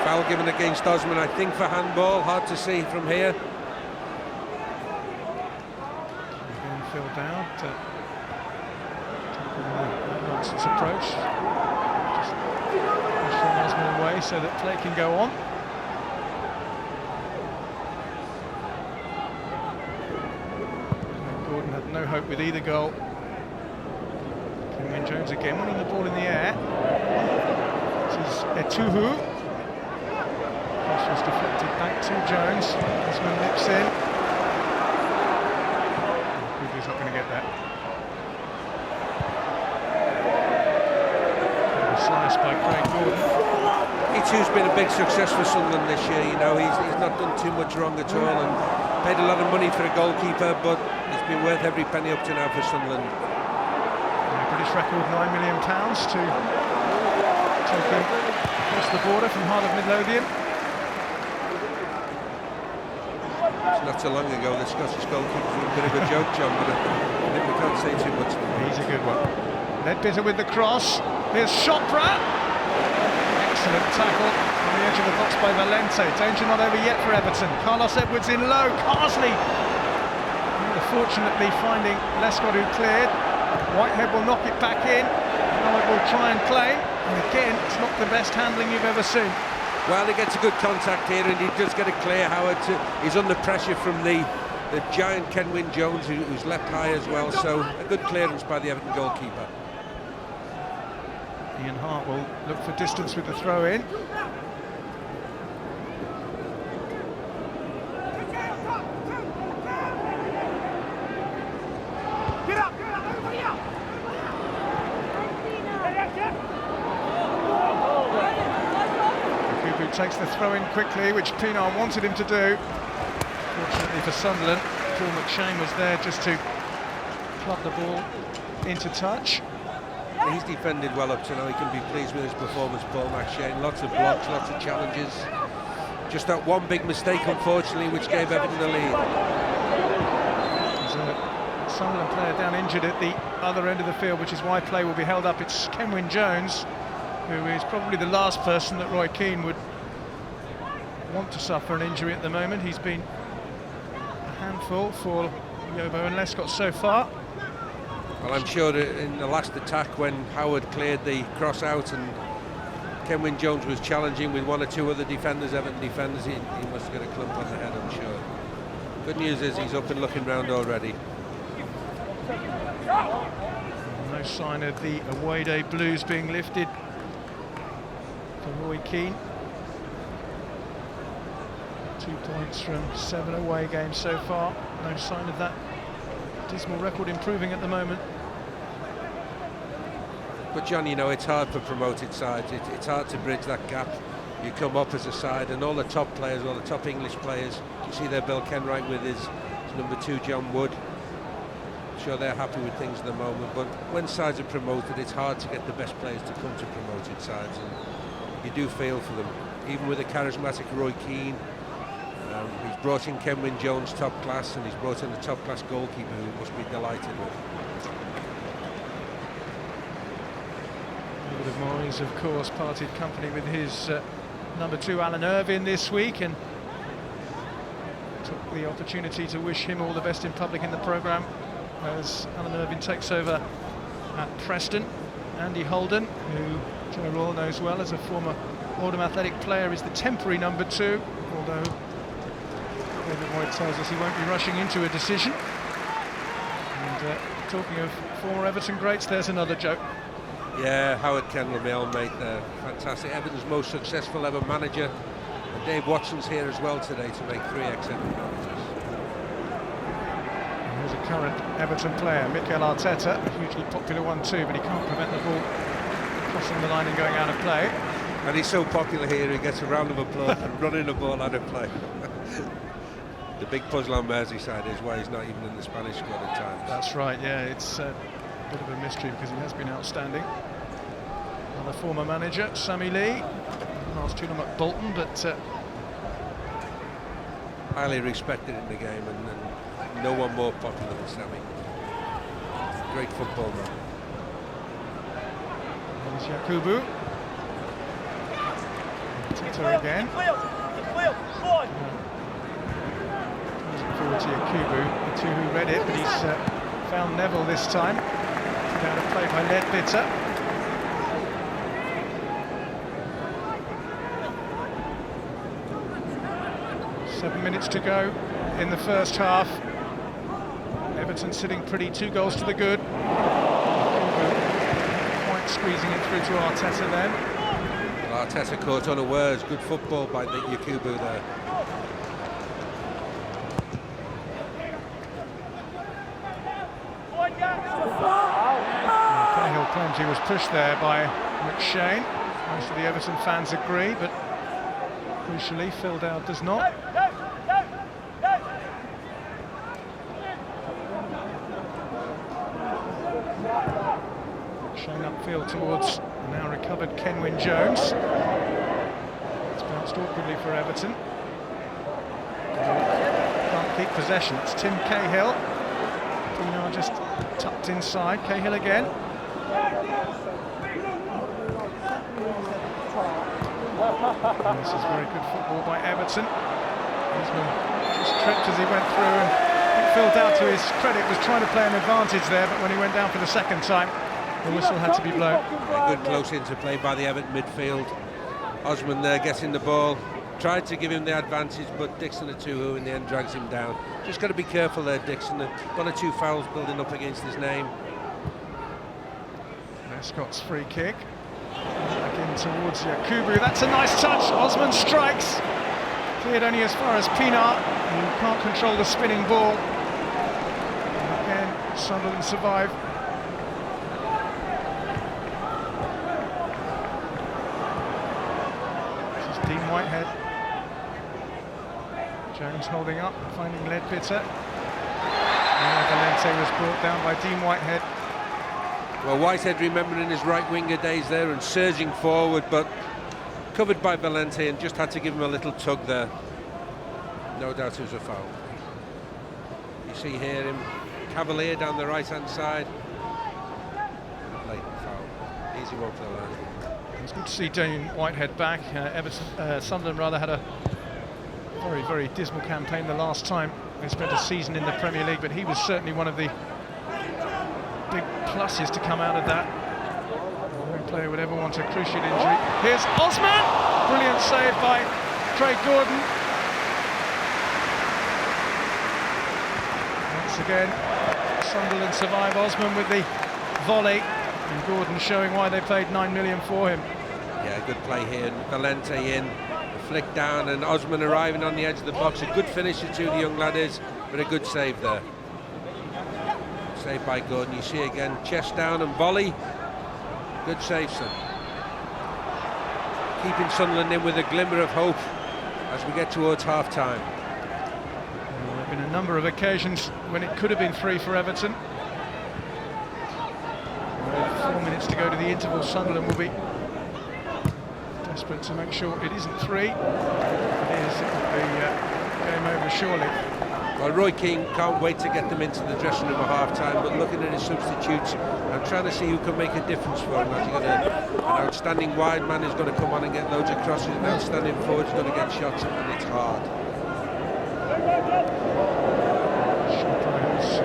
Foul given against Osman, I think, for handball. Hard to see from here. Again, Phil Dowd taking a nonsense approach. Just push from Osman away so that play can go on. Gordon had no hope with either goal. Kenwyne Jones again winning the ball in the air. This is Etuhu. Cross was deflected back to Jones. Osman nips in. He's not going to get that. Sliced by Craig Gordon. Etuhu's been a big success for Sunderland this year. You know, he's not done too much wrong at all, and paid a lot of money for a goalkeeper, but it's been worth every penny up to now for Sunderland. British record £9 million to take him across the border from Heart of Midlothian. Not so long ago, the Scottish goalkeeper was a bit of a joke, John, but I think we can't say too much. He's a good one. Leadbitter with the cross. Here's Chopra. Excellent tackle on the edge of the box by Valente. Danger not over yet for Everton. Carlos Edwards in low. Carsley unfortunately finding Lescott, who cleared. Whitehead will knock it back in. Howard will try and claim, and again, it's not the best handling you've ever seen. Well, he gets a good contact here, and he does get a clear. Howard, he's under pressure from the giant Kenwyne Jones, who's left high as well, so a good clearance by the Everton goalkeeper. Ian Hart will look for distance with the throw-in. Takes the throw in quickly, which Pienaar wanted him to do. Fortunately for Sunderland, Paul McShane was there just to club the ball into touch. He's defended well up to now. He can be pleased with his performance, Paul McShane. Lots of blocks, lots of challenges. Just that one big mistake, unfortunately, which gave Everton the lead. There's a Sunderland player down injured at the other end of the field, which is why play will be held up. It's Kenwyne Jones, who is probably the last person that Roy Keane would want to suffer an injury at the moment. He's been a handful for Yobo and Lescott so far. Well, I'm sure that in the last attack, when Howard cleared the cross out and Kenwyne Jones was challenging with one or two other defenders, Everton defenders, he must have got a clump on the head, I'm sure. Good news is he's up and looking round already. No sign of the away day blues being lifted for Roy Keane. 2 points from 7 away games so far. No sign of that dismal record improving at the moment. But John, you know, it's hard for promoted sides. It's hard to bridge that gap. You come up as a side, and all the top players, all the top English players, you see there Bill Kenwright with his number 2 John Wood. I'm sure they're happy with things at the moment, but when sides are promoted, it's hard to get the best players to come to promoted sides, and you do feel for them. Even with a charismatic Roy Keane, he's brought in Kenwyne Jones top class, and he's brought in a top class goalkeeper who must be delighted with. David Moyes, of course, parted company with his number 2 Alan Irvine this week, and took the opportunity to wish him all the best in public in the programme as Alan Irvine takes over at Preston. Andy Holden, who Joe Royal knows well as a former Oldham Athletic player, is the temporary number 2, although David Moyes tells us he won't be rushing into a decision. And talking of former Everton greats, there's another joke. Yeah, Howard Kendall, my old mate there. Fantastic. Everton's most successful ever manager. And Dave Watson's here as well today to make 3 ex-Everton managers. And here's a current Everton player, Mikel Arteta, a hugely popular one too, but he can't prevent the ball crossing the line and going out of play. And he's so popular here, he gets a round of applause for running the ball out of play. The big puzzle on Merseyside is why he's not even in the Spanish squad at times. That's right, yeah, it's a bit of a mystery because he has been outstanding. Another former manager, Sammy Lee, last tournament at Bolton, but highly respected in the game, and no one more popular than Sammy. Great football man. There's Yakubu. Tito again. Forward to Yakubu, the 2 who read it, but he's found Neville this time. Down a play by Ledbetter. Seven minutes to go in the first half. Everton sitting pretty, 2 goals to the good. Yakubu quite squeezing it through to Arteta then. Well, Arteta caught unawares. Good football by Yakubu there. Cahill claims he was pushed there by McShane. Most of the Everton fans agree, but crucially Phil Dowd does not. McShane upfield towards the now recovered Kenwyne Jones. It's bounced awkwardly for Everton. Can't keep possession. It's Tim Cahill. Pienaar just tucked inside. Cahill again. And this is very good football by Everton. Osman just tripped as he went through and Phil Dowd, to his credit, was trying to play an advantage there, but when he went down for the second time, the whistle had to be blown. A good close interplay by the Everton midfield. Osman there getting the ball, tried to give him the advantage, but Dixon who in the end drags him down. Just got to be careful there, Dixon. One or two fouls building up against his name. Scott's free kick. Back in towards Yakubu. That's a nice touch. Osman strikes. Cleared only as far as Pienaar, who can't control the spinning ball. And again, Sunderland survive. This is Dean Whitehead. Jones holding up, finding Leadbitter. Valente was brought down by Dean Whitehead. Well, Whitehead remembering his right winger days there and surging forward, but covered by Valente and just had to give him a little tug there. No doubt it was a foul. You see here him cavalier down the right hand side. Blatant foul. Easy one for the line. It's good to see Dean Whitehead back. Sunderland rather had a very, very dismal campaign the last time they spent a season in the Premier League, but he was certainly one of the big pluses to come out of that. No player would ever want a cruciate injury. Here's Osman! Brilliant save by Craig Gordon. Once again, Sunderland survive. Osman with the volley, and Gordon showing why they paid 9 million for him. Yeah, good play here. Valente in, the flick down, and Osman arriving on the edge of the box. A good finisher too, the young lad is, but a good save there. Saved by Gordon. You see again, chest down and volley. Good save, son. Keeping Sunderland in with a glimmer of hope as we get towards half-time. There have been a number of occasions when it could have been 3 for Everton. With 4 minutes to go to the interval, Sunderland will be desperate to make sure it isn't 3. If it is, it will be game over surely. Well, Roy Keane can't wait to get them into the dressing room at half-time, but looking at his substitutes and trying to see who can make a difference for him. Has he got an outstanding wide man who's going to come on and get loads of crosses, an outstanding forward who's going to get shots, and it's hard. Who's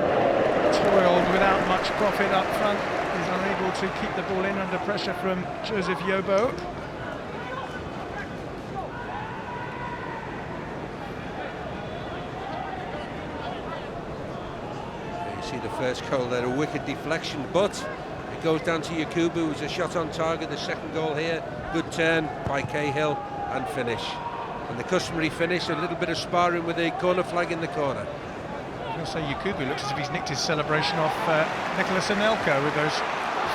toiled without much profit up front, is unable to keep the ball in under pressure from Joseph Yobo. See the first goal there, a wicked deflection, but it goes down to Yakubu, who's a shot on target. The second goal here, good turn by Cahill, and finish. And the customary finish, a little bit of sparring with the corner flag in the corner. I was going to say Yakubu looks as if he's nicked his celebration off Nicholas Anelka with those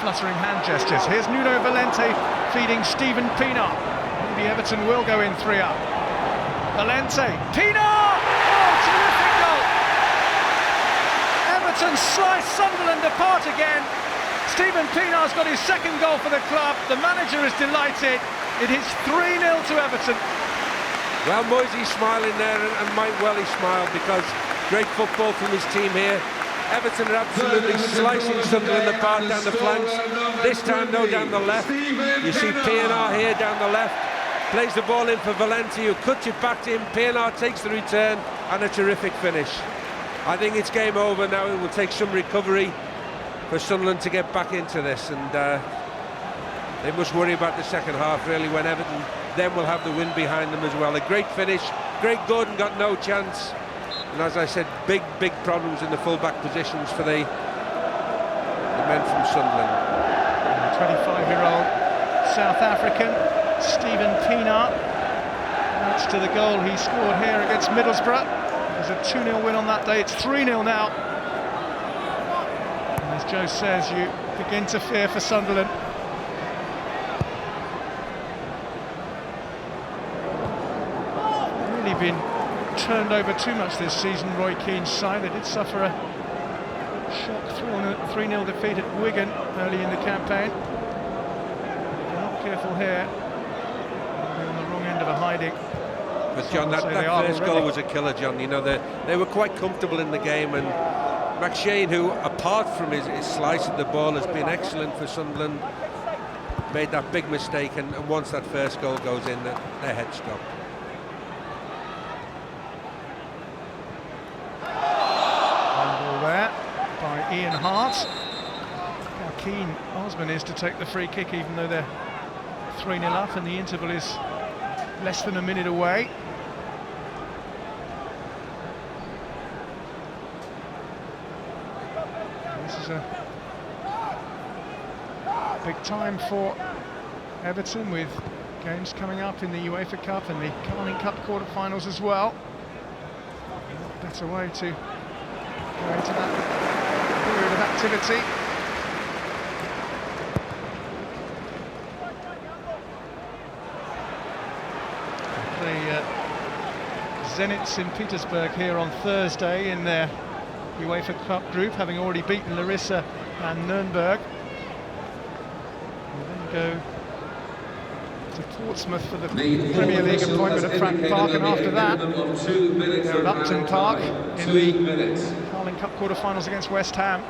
fluttering hand gestures. Here's Nuno Valente feeding Stephen Pienaar. Maybe Everton will go in 3-up. Valente, Pienaar! Oh, terrific goal! Everton slice Sunderland apart again. Stephen Pienaar's got his second goal for the club. The manager is delighted. It is 3-0 to Everton. Well, Moisey's smiling there, and might well he smiled, because great football from his team here. Everton are absolutely slicing Sunderland apart down the flanks. This time, though, down the left. You see Pienaar here down the left. Plays the ball in for Valente, who cuts it back to him. Pienaar takes the return, and a terrific finish. I think it's game over now. It will take some recovery for Sunderland to get back into this, and they must worry about the second half, really, when Everton then will have the win behind them as well. A great finish. Craig Gordon got no chance, and as I said, big problems in the full-back positions for the men from Sunderland. 25-year-old South African Stephen Pienaar adds to the goal he scored here against Middlesbrough. It was a 2-0 win on that day. It's 3-0 now. And as Joe says, you begin to fear for Sunderland. Really been turned over too much this season, Roy Keane's side. They did suffer a shock 3-0 defeat at Wigan early in the campaign. If they're not careful here, they're on the wrong end of a hiding. But John, that first goal was a killer, John. You know, they were quite comfortable in the game, and McShane, who apart from his slice of the ball has been excellent for Sunderland, made that big mistake, and once that first goal goes in, their heads stop. how keen Osman is to take the free kick, even though they're 3-0 up and the interval is less than a minute away. This is a big time for Everton, with games coming up in the UEFA Cup and the Carling Cup quarter-finals as well. What better way to go into that period of activity. Zenit St. Petersburg here on Thursday in their UEFA Cup group, having already beaten Larissa and Nuremberg. We'll then go to Portsmouth for the Premier League appointment at Fratton Park, and after that they're at Upton Park in the Carling Cup quarter-finals against West Ham.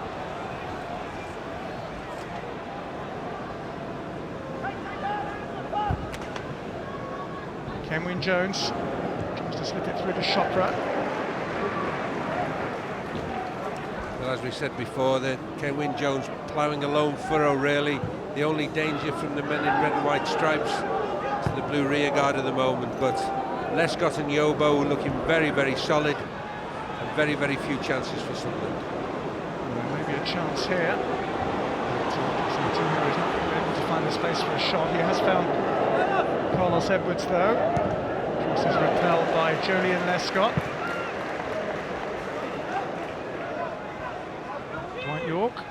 Kenwyne Jones tries to slip it through to Chopra. Well, as we said before, the Kenwyne Jones ploughing a lone furrow, really. The only danger from the men in red and white stripes to the blue rearguard at the moment, but Lescott and Yobo looking very, very solid, and very, very few chances for Sunderland. Well, maybe a chance here. He's not able to find the space for a shot. He has found Carlos Edwards, though. Cross is repelled by Julian Lescott. Dwight Yorke.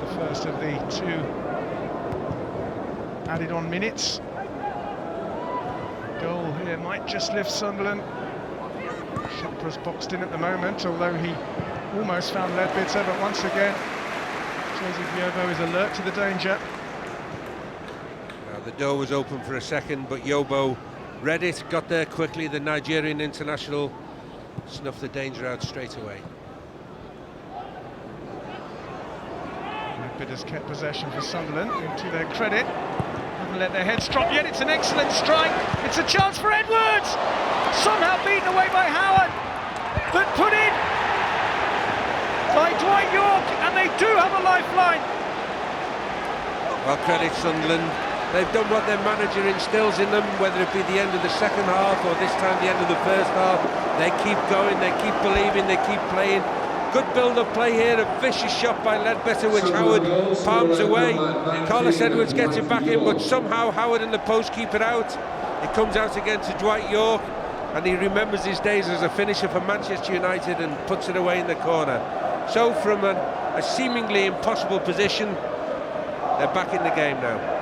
The first of the two added on minutes. Goal here might just lift Sunderland. Chopra's boxed in at the moment, although he almost found Ledbetter, but once again Joseph Yobo is alert to the danger. The door was open for a second, but Yobo read it, got there quickly. The Nigerian international snuffed the danger out straight away. Ledbetter's kept possession for Sunderland, to their credit. Haven't let their heads drop yet. It's an excellent strike. It's a chance for Edwards! Somehow beaten away by Howard, but put in by Dwight Yorke, and they do have a lifeline. Well, credit Sunderland. They've done what their manager instills in them, whether it be the end of the second half or this time the end of the first half. They keep going, they keep believing, they keep playing. Good build-up play here, a vicious shot by Ledbetter, which Howard palms away. Carlos Edwards gets it back in, but somehow Howard and the post keep it out. It comes out again to Dwight Yorke, and he remembers his days as a finisher for Manchester United and puts it away in the corner. So from a seemingly impossible position, they're back in the game now.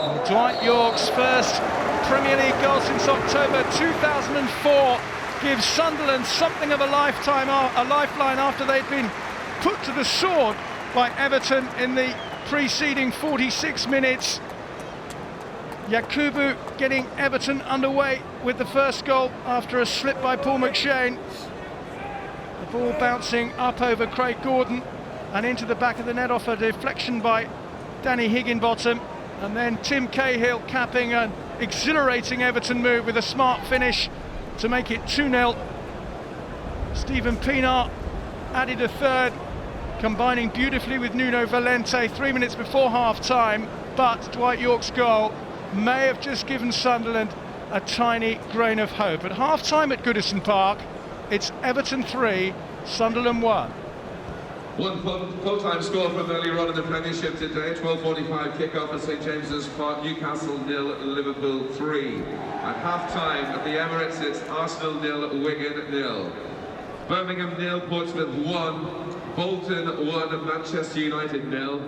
Well, Dwight Yorke's first Premier League goal since October 2004 gives Sunderland something of a lifeline after they'd been put to the sword by Everton in the preceding 46 minutes. Yakubu getting Everton underway with the first goal after a slip by Paul McShane. The ball bouncing up over Craig Gordon and into the back of the net off a deflection by Danny Higginbottom, and then Tim Cahill capping an exhilarating Everton move with a smart finish to make it 2-0. Stephen Pienaar added a third, combining beautifully with Nuno Valente 3 minutes before half-time, but Dwight Yorke's goal may have just given Sunderland a tiny grain of hope. At half-time at Goodison Park, it's Everton 3, Sunderland 1. One full-time score from earlier on in the Premiership today. 12:45 kick-off at St James's Park. Newcastle 0, Liverpool 3. At half-time at the Emirates, it's Arsenal 0, Wigan 0. Birmingham 0, Portsmouth 1. Bolton 1, Manchester United 0.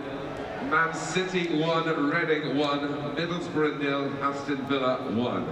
Man City 1, Reading 1. Middlesbrough 0, Aston Villa 1.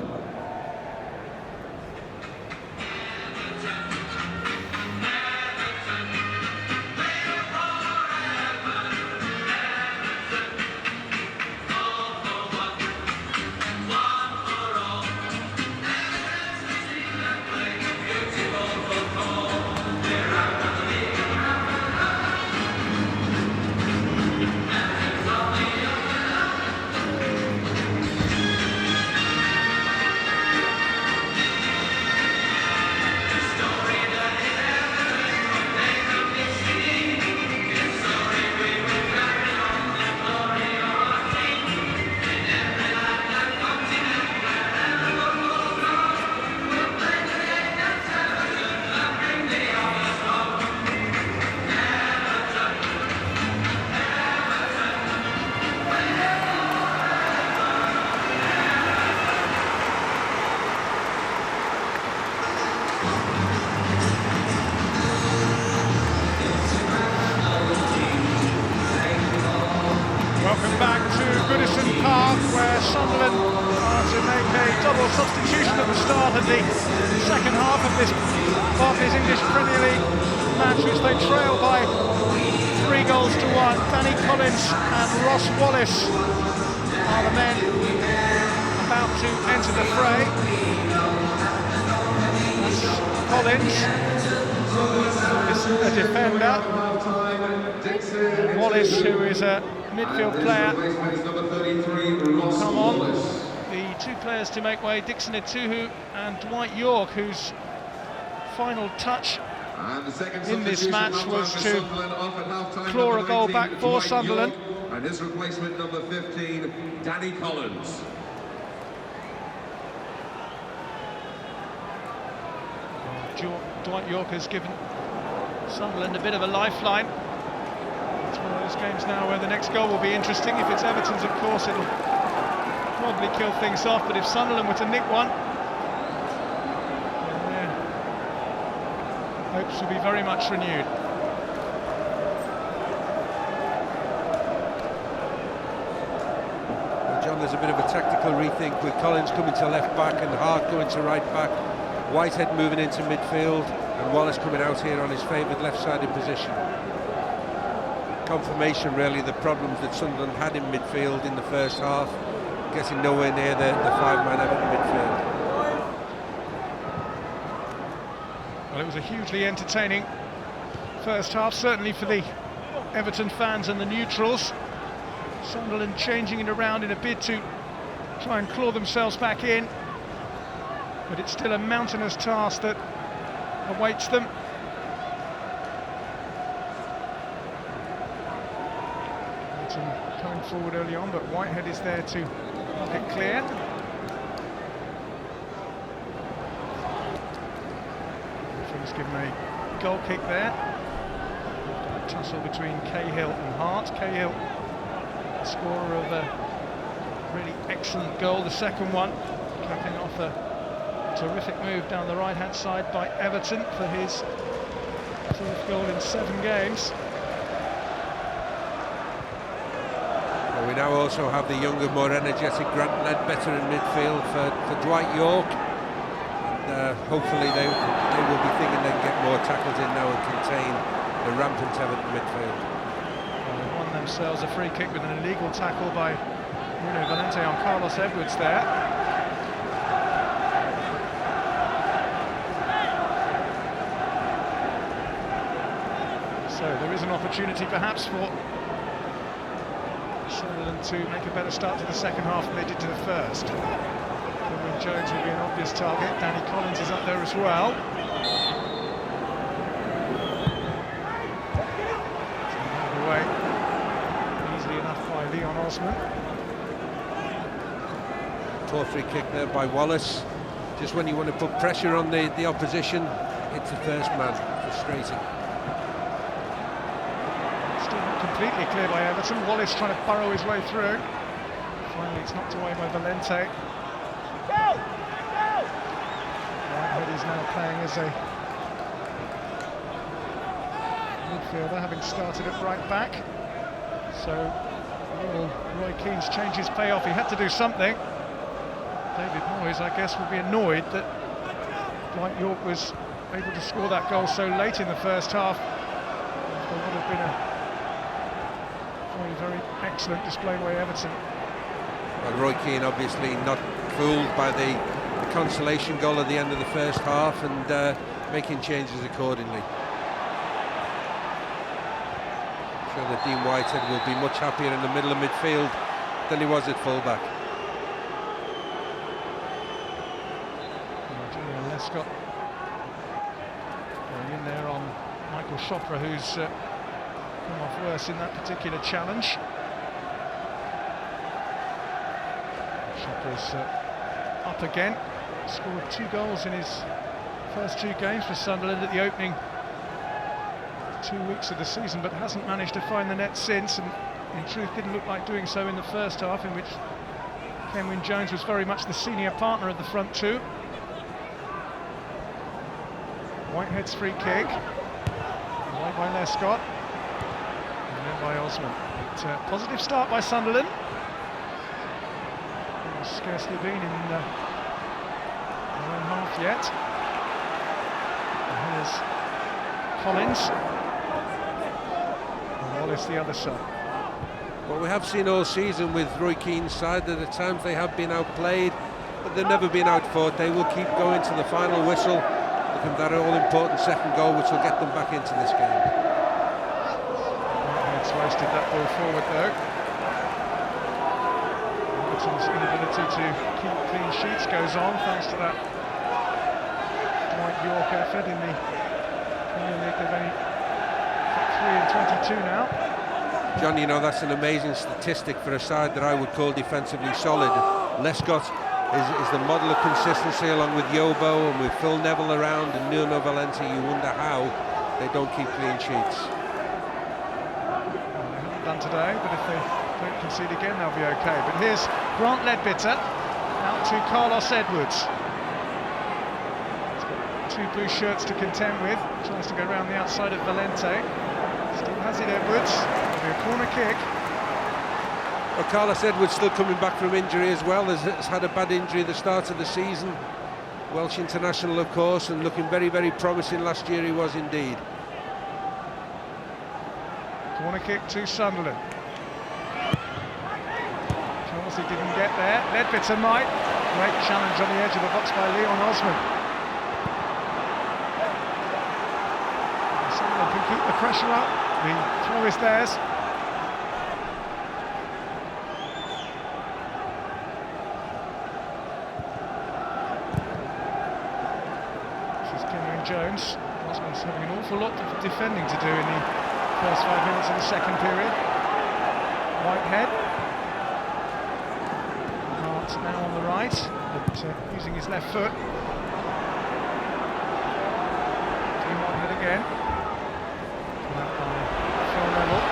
substitution at the start of the second half of this Barclays English Premier League match, which they trail by 3 goals to 1. Danny Collins and Ross Wallace are the men about to enter the fray. That's Collins, who is a defender, and Wallace, who is a midfield player. Come on, the 2 players to make way, Dixon Etuhu and Dwight Yorke, whose final touch in this match was to claw a goal back for Sunderland. And his replacement, number 15, Danny Collins. Dwight Yorke has given Sunderland a bit of a lifeline. It's one of those games now where the next goal will be interesting. If it's Everton's, of course, it'll probably kill things off, but if Sunderland were to nick one, then their hopes will be very much renewed. Well, John, there's a bit of a tactical rethink with Collins coming to left back and Hart going to right back, Whitehead moving into midfield and Wallace coming out here on his favoured left-sided position. Confirmation really the problems that Sunderland had in midfield in the first half, getting nowhere near the 5-man Everton midfield. Well, it was a hugely entertaining first half, certainly for the Everton fans and the neutrals. Sunderland changing it around in a bid to try and claw themselves back in, but it's still a mountainous task that awaits them. Everton coming forward early on, but Whitehead is there to knock it clear. He's given a goal kick there. A tussle between Cahill and Hart. Cahill, scorer of a really excellent goal, the second one, capping off a terrific move down the right-hand side by Everton for his 4th goal in 7 games. Well, we now also have the younger, more energetic Grant Ledbetter in midfield for Dwight Yorke. And hopefully they will be thinking they can get more tackles in now and contain the rampant Everton midfield. Well, they won themselves a free kick with an illegal tackle by Bruno Valente on Carlos Edwards there. So there is an opportunity perhaps for Sunderland to make a better start to the second half than they did to the first. Cameron Jones will be an obvious target. Danny Collins is up there as well. Away easily enough by Leon Osman. Poor free kick there by Wallace. Just when you want to put pressure on the opposition, it's the first man. Frustrating. Completely clear by Everton. Wallace trying to burrow his way through. Finally it's knocked away by Valente. Whitehead is now playing as a midfielder, having started at right back. So will Roy Keane's changes pay off? He had to do something. David Moyes, I guess, will be annoyed that Dwight Yorke was able to score that goal so late in the first half. There would have been a very excellent display by Everton. Well, Roy Keane obviously not fooled by the consolation goal at the end of the first half and making changes accordingly. I'm sure that Dean Whitehead will be much happier in the middle of midfield than he was at fullback. Lescott going in there on Michael Chopra, who's come off worse in that particular challenge. Chopra's up again, scored 2 goals in his first 2 games for Sunderland at the opening 2 weeks of the season, but hasn't managed to find the net since, and in truth didn't look like doing so in the first half, in which Cameron Jones was very much the senior partner of the front 2. Whitehead's free kick, away by Lescott, and then by Osman. But, positive start by Sunderland. There's scarcely been in yet. And here's Collins. And Wallace the other side. Well, we have seen all season with Roy Keane's side that at times they have been outplayed, but they've never been outfought. They will keep going to the final whistle, looking for that all-important second goal, which will get them back into this game. It's wasted that ball forward though. Everton's inability to keep clean sheets goes on thanks to that Yorke effort in the Premier League. They've only got 3 in 22 now. John, you know, that's an amazing statistic for a side that I would call defensively solid. Lescott is the model of consistency, along with Yobo and with Phil Neville around and Nuno Valente. You wonder how they don't keep clean sheets. Well, they haven't done today, but if they don't concede again, they'll be okay. But here's Grant Ledbetter out to Carlos Edwards. He's got 2 blue shirts to contend with. Tries to go around the outside of Valente. Still has it, Edwards. It'll be a corner kick. Well, Carlos Edwards still coming back from injury as well. Has had a bad injury at the start of the season. Welsh international, of course, and looking very, very promising last year he was indeed. Corner kick to Sunderland. Chelsea didn't get there. Ledbetter might. Great challenge on the edge of the box by Leon Osman. Sunderland can keep the pressure up. The throw is theirs. Jones. Osman's having an awful lot of defending to do in the first 5 minutes of the second period. Whitehead. Hart now on the right, but using his left foot. Whitehead again. Out by Phil Neville.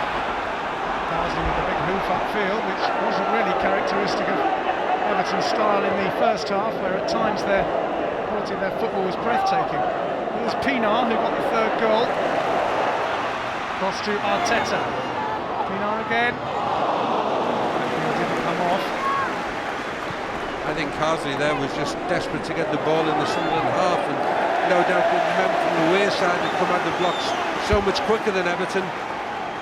Barnsley with the big hoof upfield, which wasn't really characteristic of Everton's style in the first half, where at times their quality of their football was breathtaking. Here's Pienaar, who got the 3rd goal. Cross to Arteta. Pienaar again. It didn't come off. I think Carsley there was just desperate to get the ball in the Sunderland half, and no doubt the men from the away side had come out the blocks so much quicker than Everton.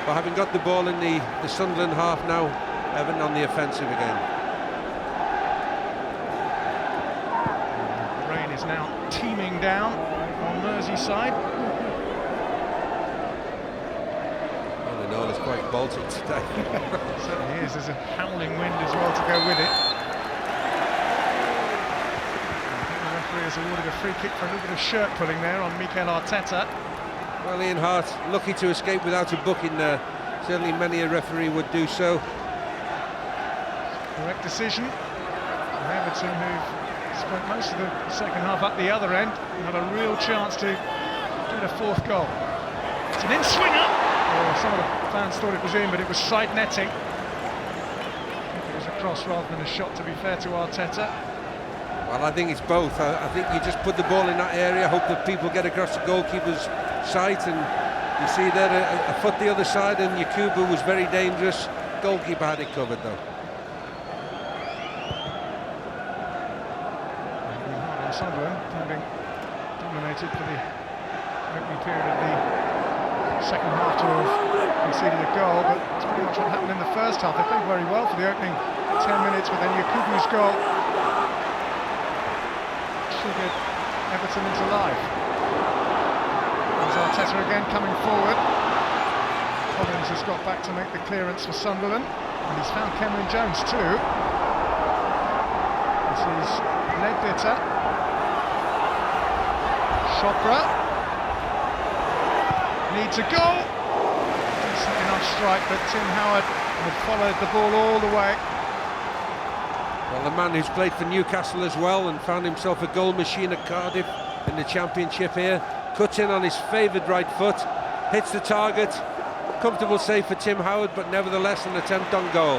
But having got the ball in the Sunderland half now, Everton on the offensive again. The rain is now teeming down on Merseyside. Well, the Knoll is quite Baltic today. It certainly is. There's a howling wind as well to go with it. I think the referee has awarded a free kick for a little bit of shirt pulling there on Mikel Arteta. Well, Ian Hart lucky to escape without a booking there. Certainly many a referee would do so. Correct decision. And Everton, who've spent most of the second half up the other end, have a real chance to get a 4th goal. It's an in-swinger! Oh, some of the fans thought it was in, but it was side netting. It was a cross rather than a shot, to be fair to Arteta. Well, I think it's both. I think you just put the ball in that area, hope that people get across the goalkeeper's sight, and you see there a foot the other side, and Yakubu was very dangerous. Goalkeeper had it covered though. Sunderland having dominated for the opening period of the second half to have conceded a goal, but it's pretty much what happened in the first half. They played very well for the opening 10 minutes, but then Yakubu's goal triggered Everton into life. There's Arteta again coming forward. Collins has got back to make the clearance for Sunderland, and he's found Cameron Jones too. This is Ledbetter. Chopra needs a goal. Decent enough strike, but Tim Howard had followed the ball all the way. Well, the man who's played for Newcastle as well and found himself a goal machine at Cardiff in the Championship here, cuts in on his favoured right foot, hits the target. Comfortable save for Tim Howard, but nevertheless an attempt on goal.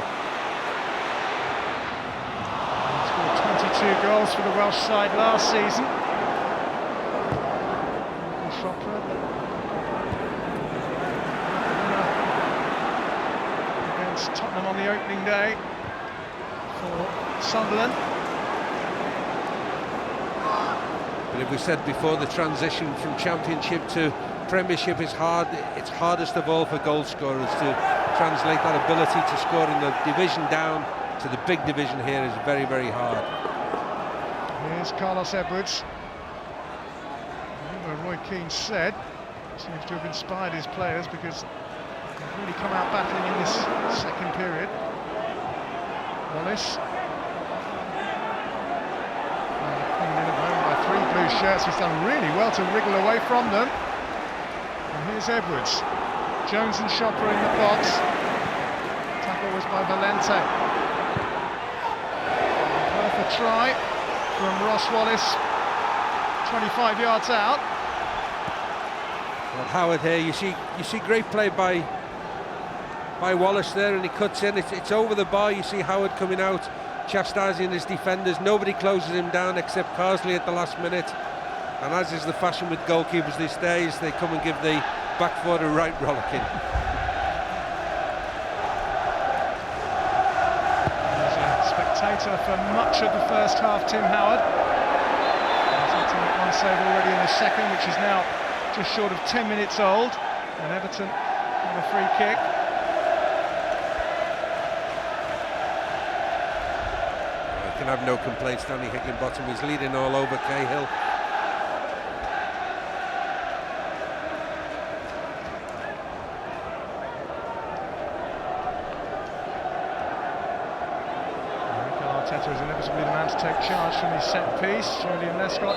He scored 22 goals for the Welsh side last season. Against Tottenham on the opening day for Sunderland. But if we said before, the transition from Championship to Premiership is hard. It's hardest of all for goal scorers to translate that ability to score in the division down to the big division here is very, very hard. Here's Carlos Edwards. Roy Keane said seems to have inspired his players because they've really come out battling in this second period. Wallace. Pinned in at home by 3 blue shirts. He's done really well to wriggle away from them. And here's Edwards. Jones and Chopra in the box. Tackle was by Valente. Perfect try from Ross Wallace. 25 yards out. Well, Howard here, you see great play by Wallace there, and he cuts in. It's over the bar. You see Howard coming out, chastising his defenders. Nobody closes him down except Carsley at the last minute. And as is the fashion with goalkeepers these days, they come and give the back foot a right rollicking. He's a spectator for much of the first half, Tim Howard. One save already in the second, which is now just short of 10 minutes old, and Everton have a free kick. I can have no complaints. Danny Higginbottom is leading all over Cahill. Arteta is inevitably the man to take charge from his set piece. Julian Lescott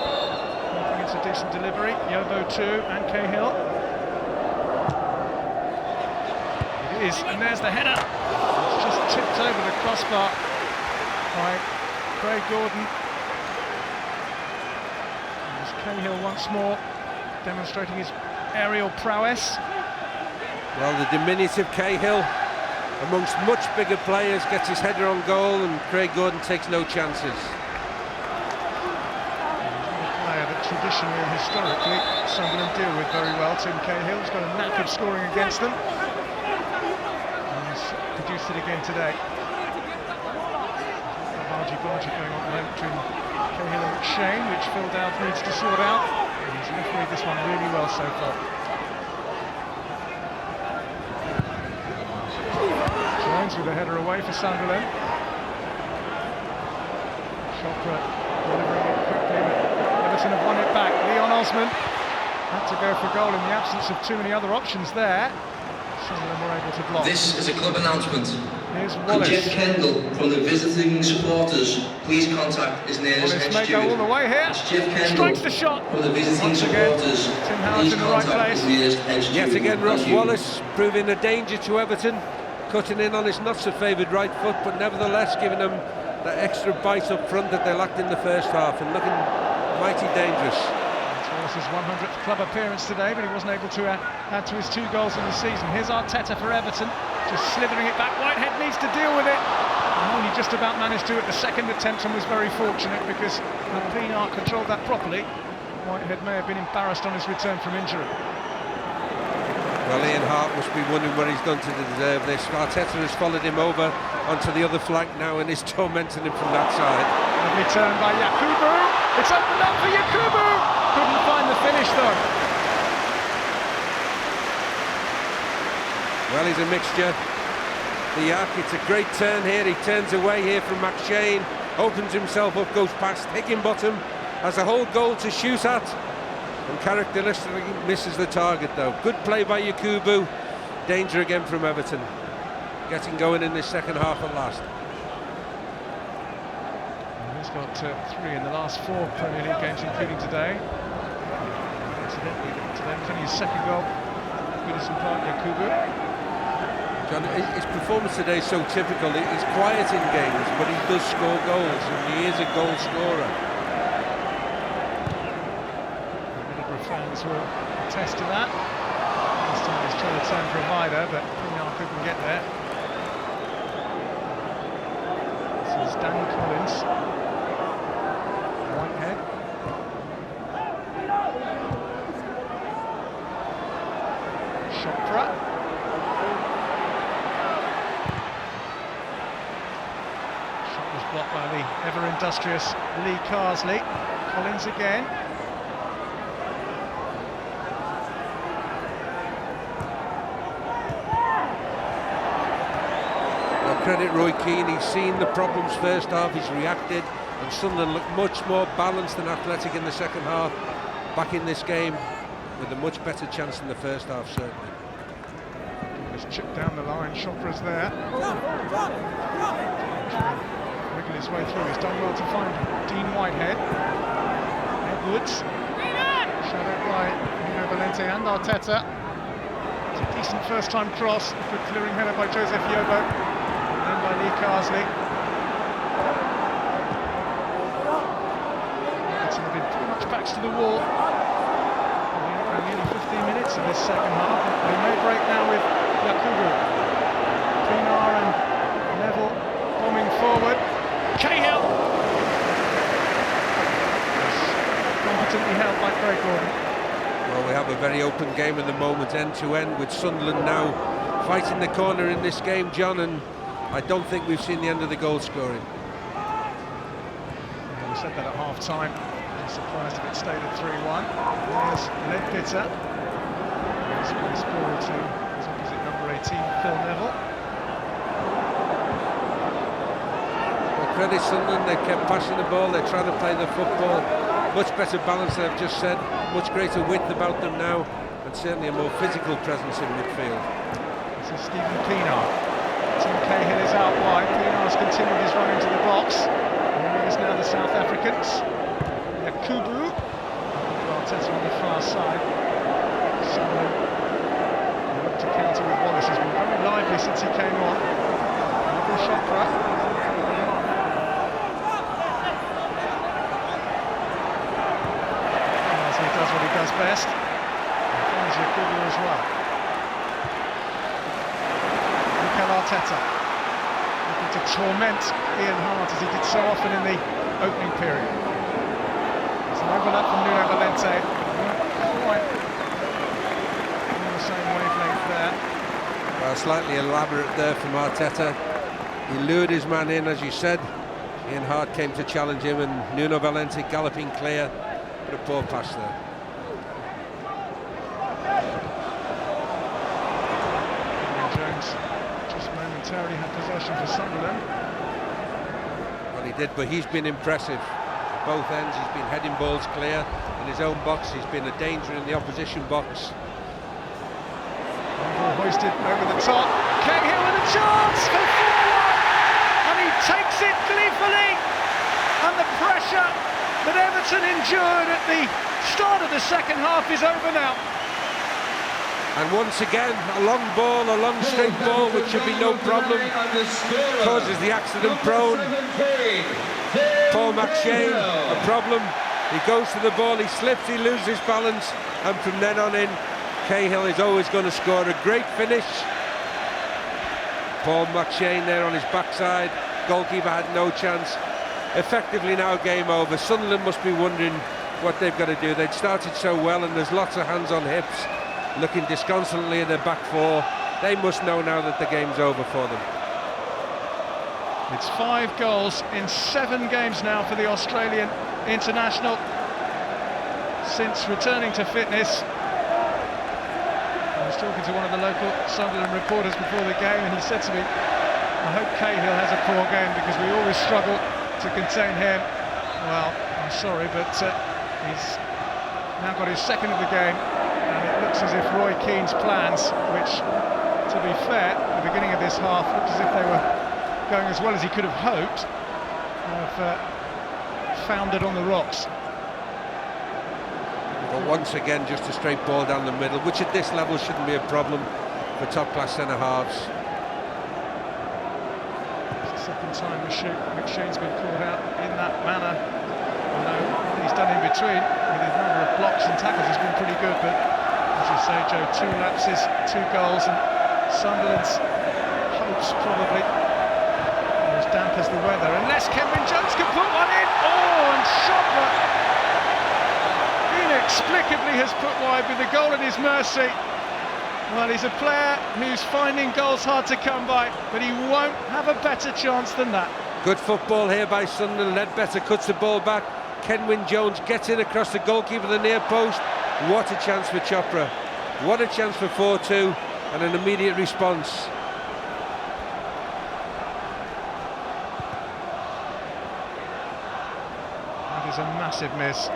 hoping it's a decent delivery. Yobo too, and Cahill. It is, and there's the header. It's just tipped over the crossbar by Craig Gordon. There's Cahill once more demonstrating his aerial prowess. Well, the diminutive Cahill, amongst much bigger players, gets his header on goal, and Craig Gordon takes no chances. A player that traditionally and historically Sunderland deal with very well, Tim Cahill. He's got a knack of scoring against them. And he's produced it again today. Bargy going on the between Cahill and McShane, which Phil Dowd needs to sort out. And he's refereed this one really well so far. With a header away for Sunderland. Chopra delivering it quickly, but Everton have won it back. Leon Osman had to go for goal in the absence of too many other options there. Sunderland were able to block. This is a club announcement. Here's Could Wallace. Jeff Kendall from the visiting supporters please contact his nearest Wallace head may steward? go all the way here. It's Jeff Kendall Strikes the shot. from the visiting Once again, supporters. Tim Howard Please in the right contact place. his nearest head steward. Yet again, Ross Thank you. Wallace proving a danger to Everton, cutting in on his not-so-favoured right foot, but nevertheless giving them that extra bite up front that they lacked in the first half, and looking mighty dangerous. It's Wallace's 100th club appearance today, but he wasn't able to add to his 2 goals in the season. Here's Arteta for Everton, just slithering it back. Whitehead needs to deal with it. And only just about managed to at the second attempt, and was very fortunate because Pienaar controlled that properly. Whitehead may have been embarrassed on his return from injury. Well, Ian Hart must be wondering what he's done to deserve this. Arteta has followed him over onto the other flank now and is tormenting him from that side. Lovely turn by Yakubu. It's opened up for Yakubu. Couldn't find the finish though. Well, he's a mixture. The Yak, it's a great turn here. He turns away here from McShane, opens himself up, goes past Higginbottom, has a whole goal to shoot at, and characteristically misses the target though. Good play by Yakubu. Danger again from Everton, getting going in this second half at last. He's got 3 in the last 4 Premier League games, including today. Incidentally, today was only his second goal. Goodison Park, Yakubu. John, his performance today is so typical. He's quiet in games, but he does score goals, and he is a goal scorer. Middlesbrough fans will attest to that. This time he's trying to turn for a wider, but Pienaar couldn't get there. This is Danny Collins. Whitehead. Chopra. Shot was blocked by the ever-industrious Lee Carsley. Collins again. credit Roy Keane. He's seen the problems first half, he's reacted, and Sunderland looked much more balanced and athletic in the second half. Back in this game with a much better chance than the first half, certainly. Just chipped down the line, Chopra's there. Wriggling his way through, he's done well to find Dean Whitehead. Edwards, shadowed by Nuno Valente and Arteta. It's a decent first-time cross, a good clearing header by Joseph Yobo, and then by Lee Carsley. Everton have been pretty much backs to the wall. Nearly 15 minutes of this second half. They may break now with Yakubu. Pienaar and Neville bombing forward. Cahill! Competently held by Craig Gordon. Well, we have a very open game at the moment, end to end, with Sunderland now fighting the corner in this game, John, and I don't think we've seen the end of the goal scoring. Yeah, we said that at half-time. I'm surprised if it stayed at 3-1. There's Ledbetter. There's space ball to his opposite number 18, Phil Neville. Well, credit Sunderland, they kept passing the ball, they're trying to play the football. Much better balance, I've just said, much greater width about them now, and certainly a more physical presence in midfield. This is Stephen Pienaar. Tim Cahill is out wide. Pienaar's continued his run into the box. And here he is now, the South Africans. Yakubu. Arteta on the far side. Sunderland look to counter with Wallace. He's been very lively since he came on. Michael Chopra. He does what he does best. And finds Yakubu as well. Mikel Arteta looking to torment Ian Hart as he did so often in the opening period. There's an overlap from Nuno Valente. Quite on the same wavelength there. Well, slightly elaborate there from Arteta. He lured his man in, as you said. Ian Hart came to challenge him, and Nuno Valente galloping clear. But a poor pass there. Jones just momentarily had possession for Sunderland. Well, he did, but he's been impressive. At both ends, he's been heading balls clear. In his own box, he's been a danger in the opposition box. Ball hoisted over the top. Cahill with a chance for 4-1, and he takes it gleefully. And the pressure that Everton endured at the start of the second half is over now. And once again, a long ball, a long straight ball, which should be no problem, causes the accident-prone Paul McShane a problem. He goes to the ball, he slips, he loses balance, and from then on in, Cahill is always going to score a great finish. Paul McShane there on his backside, goalkeeper had no chance. Effectively now game over. Sunderland must be wondering what they've got to do. They'd started so well, and there's lots of hands on hips, looking disconsolately at their back four. They must know now that the game's over for them. It's 5 goals in 7 games now for the Australian international since returning to fitness. I was talking to one of the local Sunderland reporters before the game, and he said to me, I hope Cahill has a poor game because we always struggle to contain him. Well, I'm sorry, but he's now got his second of the game, and it looks as if Roy Keane's plans, which, to be fair, at the beginning of this half looked as if they were going as well as he could have hoped, have foundered on the rocks. But once again, just a straight ball down the middle, which at this level shouldn't be a problem for top-class centre-halves. Second time McShane's been called out in that manner. Although what he's done in between with his number of blocks and tackles has been pretty good, but as you say, Joe, 2 lapses, 2 goals, and Sunderland's hopes probably are as damp as the weather, unless Kenwyne Jones can put one in. Oh, and Chopra inexplicably has put wide with the goal at his mercy. Well, he's a player who's finding goals hard to come by, but he won't have a better chance than that. Good football here by Sunderland. Ledbetter cuts the ball back. Kenwyne Jones gets in across the goalkeeper, the near post. What a chance for Chopra. What a chance for 4-2, and an immediate response. massive miss. And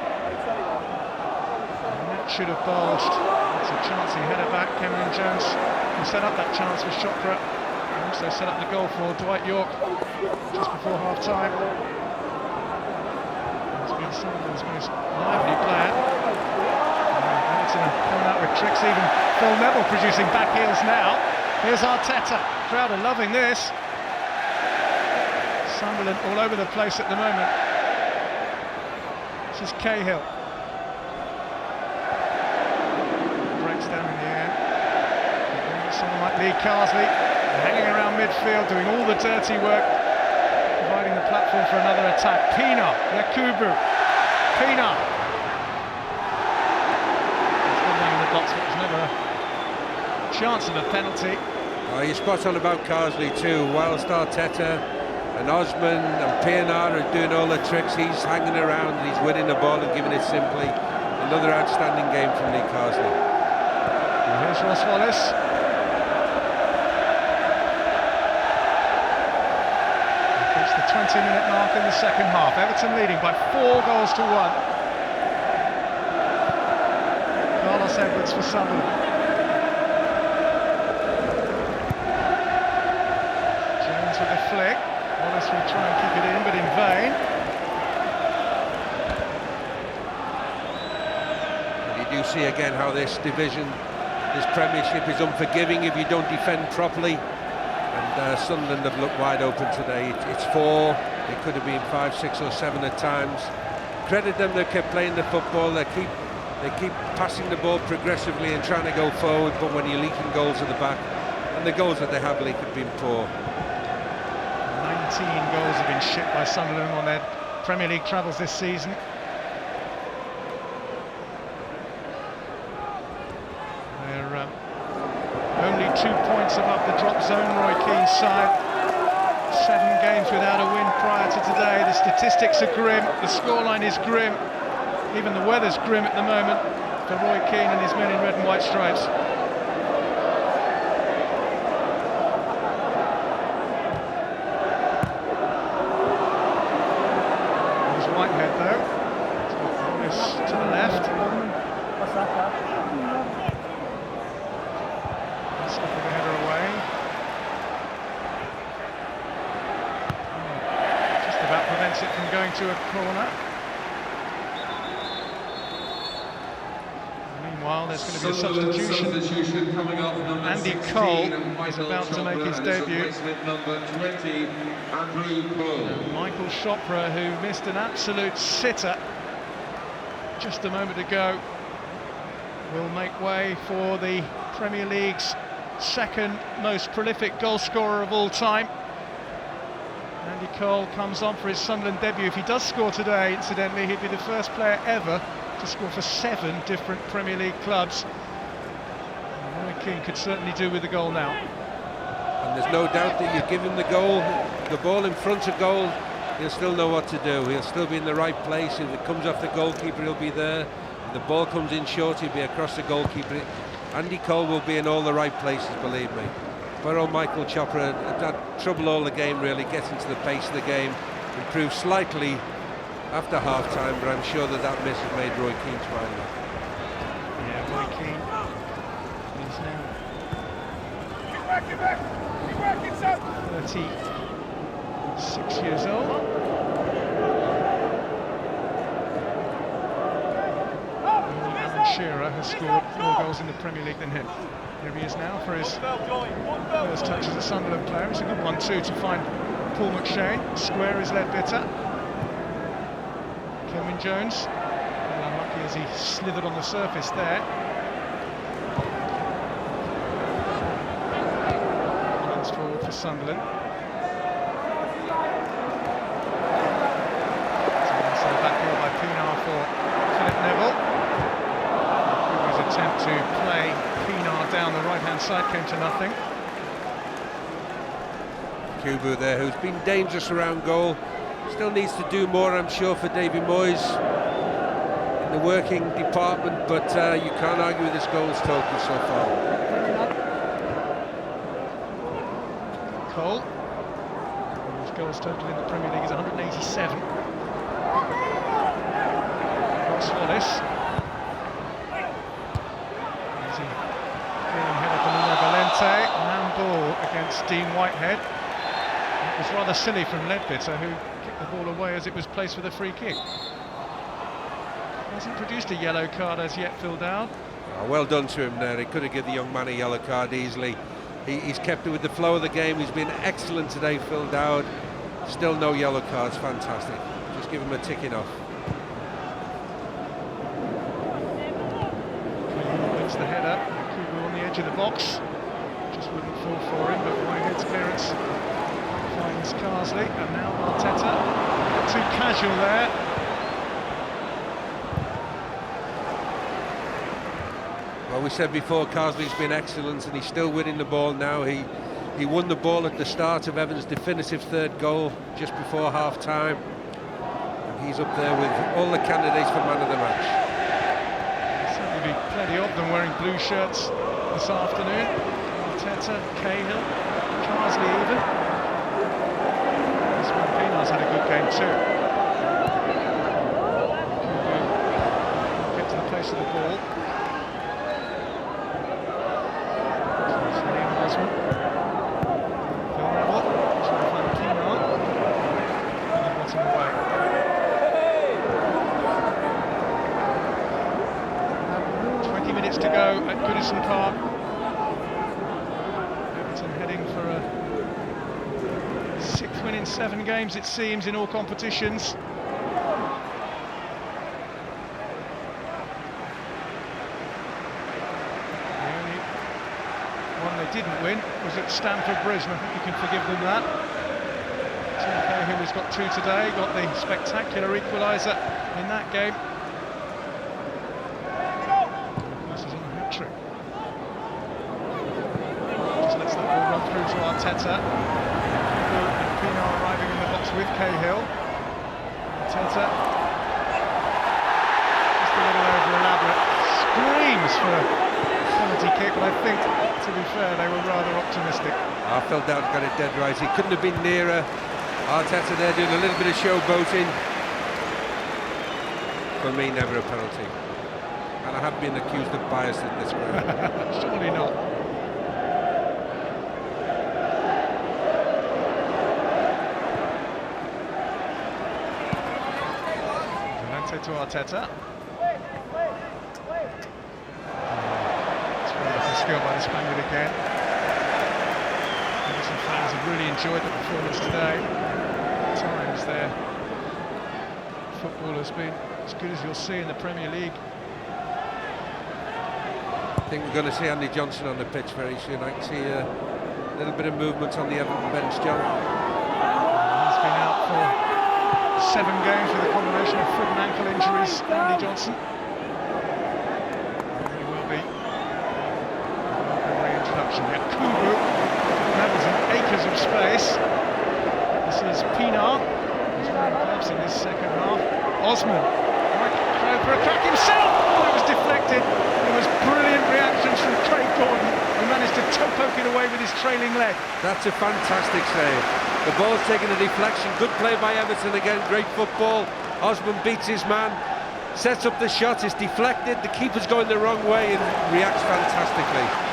that should have bulged. It's a chance he headed back. Cameron Jones who set up that chance for Chopra. And also set up the goal for Dwight Yorke just before half-time. He's been Sunderland's most lively player. Everton coming out with tricks, even Phil Neville producing back heels now. Here's Arteta, crowd are loving this. Sunderland all over the place at the moment. This is Cahill. Breaks down in the air. Someone like Lee Carsley hanging around midfield, doing all the dirty work, providing the platform for another attack. Pienaar, Yakubu, Pienaar. He's got down in the box, but there's never a chance of a penalty. Oh, you're spot on about Carsley too. Whilst Arteta and Osman and Pienaar are doing all the tricks, he's hanging around, he's winning the ball and giving it simply. Another outstanding game from Lee Carsley. And here's Ross Wallace. It's the 20-minute mark in the second half. Everton leading by 4 goals to 1. Carlos Edwards for Sunderland. Jones with a flick. Wallace will try and keep it in, but in vain. And you do see again how this division, this Premiership is unforgiving if you don't defend properly. And Sunderland have looked wide open today. It's 4, it could have been 5, 6 or 7 at times. Credit them, they kept playing the football, they keep passing the ball progressively and trying to go forward, but when you're leaking goals at the back, and the goals that they have leaked have been poor. 19 goals have been shipped by Sunderland on their Premier League travels this season. They're only 2 points above the drop zone. Roy Keane's side, 7 games without a win prior to today. The statistics are grim, the scoreline is grim, even the weather's grim at the moment for Roy Keane and his men in red and white stripes. There's Whitehead though, Morris to the left. Slipping the header away. Just about prevents it from going to a corner. Meanwhile, there's going to be a substitution coming off. Andy Cole is about to make his debut. Michael Chopra, who missed an absolute sitter just a moment ago, will make way for the Premier League's second most prolific goal scorer of all time. Andy Cole comes on for his Sunderland debut. If he does score today, incidentally, he'd be the first player ever to score for 7 different Premier League clubs. And Roy Keane could certainly do with the goal now. And there's no doubt that you give him the ball in front of goal, he'll still know what to do. He'll still be in the right place. If it comes off the goalkeeper, he'll be there. If the ball comes in short, he'll be across the goalkeeper. Andy Cole will be in all the right places, believe me. Poor old Michael Chopra had trouble all the game, really, getting to the pace of the game. Improved slightly after half-time, but I'm sure that miss has made Roy Keane smile. Yeah, Roy Keane is now 36 years old. Shearer has scored more goals in the Premier League than him. Here he is now for his first touch as a Sunderland player. It's a good one too to find Paul McShane. Square is Ledbetter. Cameron Jones, unlucky as he slithered on the surface there. Runs forward for Sunderland. So back here by Pienaar for Philip Neville. Attempt to play Pienaar down the right-hand side came to nothing. Kubu there, who's been dangerous around goal, still needs to do more, I'm sure, for Davy Moyes in the working department, but you can't argue with his goals total so far. Cole, his goals total in the Premier League is 187. Wallace. Easy clearing header from Valente. Handball against Dean Whitehead. It was rather silly from Ledbetter, who kicked the ball away as it was placed with a free kick. Hasn't produced a yellow card as yet, Phil Dowd. Oh, well done to him there. He could have given the young man a yellow card easily. He's kept it with the flow of the game. He's been excellent today, Phil Dowd. Still no yellow cards, fantastic. Just give him a ticking off. Wins the header. Kubu on the edge of the box. Just wouldn't fall for him, but Whitehead's clearance finds Carsley. And now Arteta. Not too casual there. Well, we said before, Carsley's been excellent and he's still winning the ball now. He won the ball at the start of Everton's definitive third goal just before half-time. And he's up there with all the candidates for man of the match. There'll certainly be plenty of them wearing blue shirts this afternoon. Arteta, Cahill, Carsley even. Osman Pienaar's had a good game too. Get to the place of the ball. Osman. Phil Neville, trying to find Pienaar. And he got him away. 20 minutes to go at Goodison Park. Everton heading for a 6th win in 7 games, it seems, in all competitions. Didn't win was at Stamford Bridge, and I think you can forgive them that. Tim Cahill has got 2 today, got the spectacular equaliser in that game. This is on a hat-trick. Just lets that ball run through to Arteta. And Pienaar arriving in the box with Cahill. Arteta. Just a little over-elaborate. Screams for a penalty kick, but I think, to be fair, they were rather optimistic. I felt Dowd got it dead right. He couldn't have been nearer. Arteta there doing a little bit of showboating. For me, never a penalty. And I have been accused of bias in this ground. Surely not. Valente to Arteta. Skill by the Spaniard again. Everton fans have really enjoyed the performance today. At times their football has been as good as you'll see in the Premier League. I think we're going to see Andy Johnson on the pitch very soon. I can see a little bit of movement on the Everton bench, John. He's been out for 7 games with a combination of foot and ankle injuries, Andy Johnson. Kubu, that was in acres of space. This is Pienaar, who's wearing gloves in this second half. Osman, might go for a crack himself. Oh, it was deflected. There was brilliant reactions from Craig Gordon, who managed to poke it away with his trailing leg. That's a fantastic save. The ball's taken a deflection. Good play by Everton again. Great football. Osman beats his man, sets up the shot. It's deflected. The keeper's going the wrong way and reacts fantastically.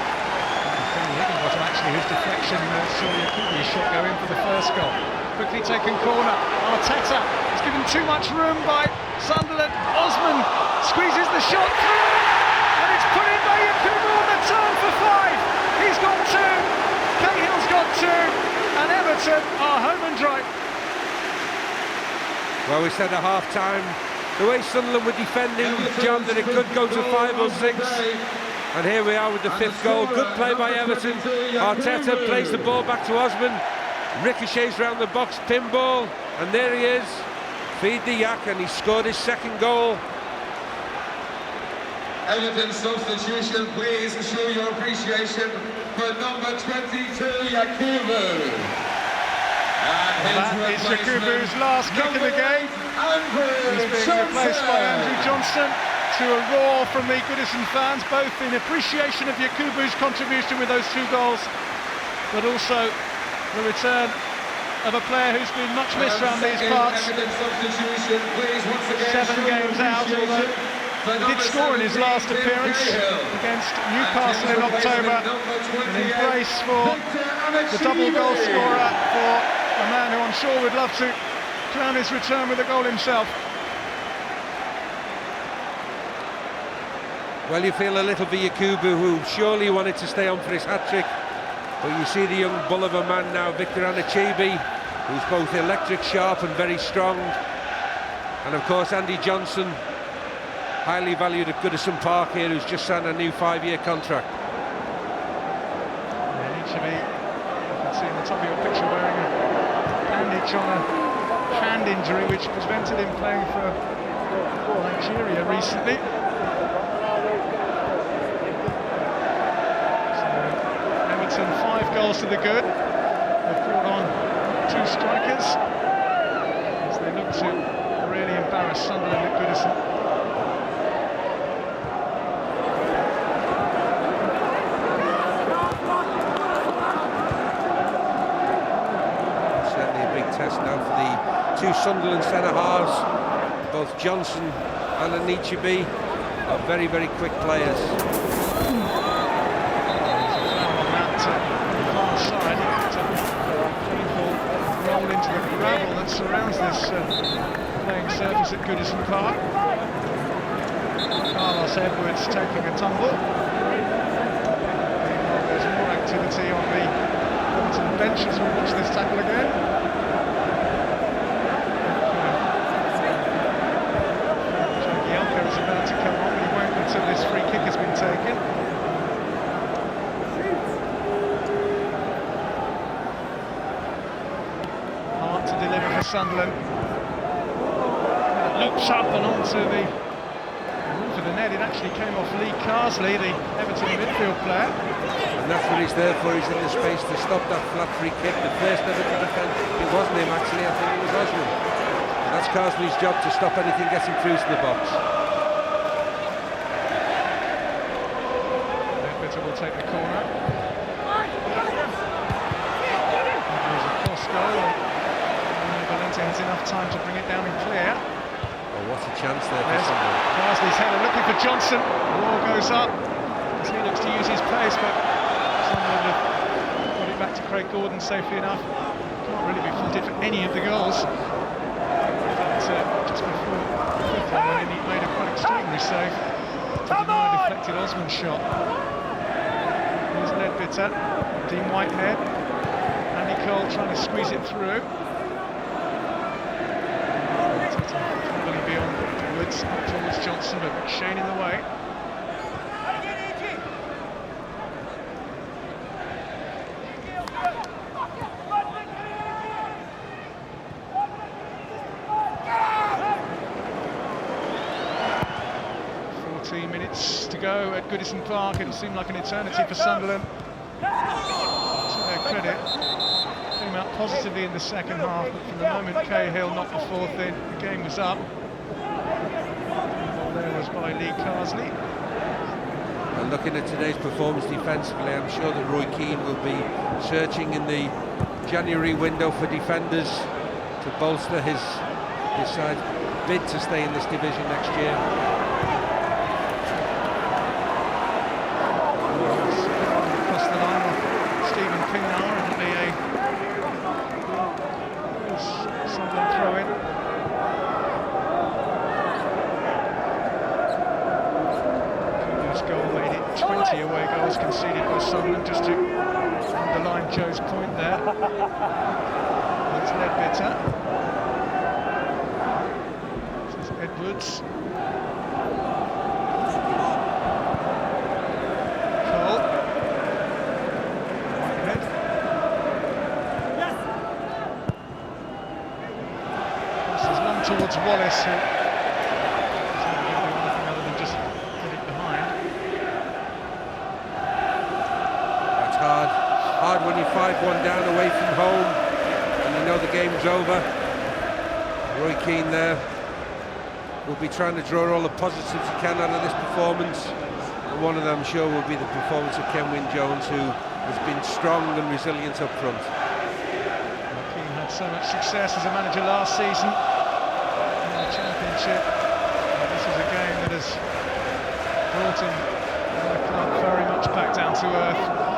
Actually, his deflection saw Yakubu's shot go in for the first goal. Quickly taken corner. Arteta is given too much room by Sunderland. Osman squeezes the shot through, and it's put in by Yakubu on the turn for 5. He's got 2. Cahill's got 2, and Everton are home and dry. Well, we said at half-time, the way Sunderland were defending, John, that it could go to 5 or 6. And here we are with the 5th goal. Good play by Everton. Arteta plays the ball back to Osman. Ricochets round the box, pinball. And there he is. Feed the yak, and he scored his 2nd goal. Everton substitution, please show your appreciation for number 22, Yakubu. That is Yakubu's last kick of the game. He's being replaced by Andrew Johnson. To a roar from the Goodison fans, both in appreciation of Yakubu's contribution with those 2 goals, but also the return of a player who's been much missed around these parts. 7 games out, although he did score in his last appearance against Newcastle in October. An embrace for the double goal scorer, for a man who I'm sure would love to crown his return with a goal himself. Well, you feel a little for Yakubu, who surely wanted to stay on for his hat-trick. But you see the young bull of a man now, Victor Anichebe, who's both electric sharp and very strong. And of course Andy Johnson, highly valued at Goodison Park here, who's just signed a new 5-year contract. Anichebe, you can see in the top of your picture, wearing a bandage on a hand injury which prevented him playing for Nigeria recently. So Everton 5 goals to the good. They've brought on 2 strikers as they look to really embarrass Sunderland at Goodison. Certainly a big test now for the 2 Sunderland centre-halves. Both Johnson and Anichebe are very, very quick players. Into the gravel that surrounds this playing surface at Goodison Park. Carlos Edwards taking a tumble. Meanwhile, there's more activity on the Everton bench as we watch this tackle again. Yorke is about to come on, but he won't until this free kick has been taken. Sunderland. It loops up and onto the roof of the net. It actually came off Lee Carsley, the Everton midfield player. And that's what he's there for. He's in the space to stop that flat free kick. The first Everton defence, it wasn't him actually, I think it was Osman. And that's Carsley's job, to stop anything getting through to the box. Ledbetter will take the corner. There's a cross goal. Has enough time to bring it down and clear. Oh, what a chance there for Sunderland. Carsley's header looking for Johnson. The ball goes up as he looks to use his pace, but Sunderland have got it back to Craig Gordon safely enough. Can't really be faulted for any of the goals. But just before the 5th one, he made a quite extraordinary save to deny a deflected Osman shot. Here's Ledbetter, Dean Whitehead, Andy Cole trying to squeeze it through. Beyond Woods towards Johnson, but McShane in the way. Minutes to go at Goodison Park. It'll seem like an eternity for Sunderland. To their credit, came out positively in the second half, but from the moment Cahill knocked the 4th in, the game was up. There was by Lee Carsley. And looking at today's performance defensively, I'm sure that Roy Keane will be searching in the January window for defenders to bolster his side's bid to stay in this division next year. Across the line of Stephen Pienaar, it'll be a Sunderland throw-in. Goal made it 20 away goals conceded by Sunderland, just to underline Joe's point there. That's Ledbetter. This is Edwards. Cole. Whitehead. This is one towards Wallace, who doesn't do anything other than just get it behind. Hard when you 5-1 down away from home and you know the game's over. Roy Keane there will be trying to draw all the positives he can out of this performance, and one of them, I'm sure, will be the performance of Kenwyne Jones, who has been strong and resilient up front. Keane had so much success as a manager last season in the Championship. This is a game that has brought him the club very much back down to earth.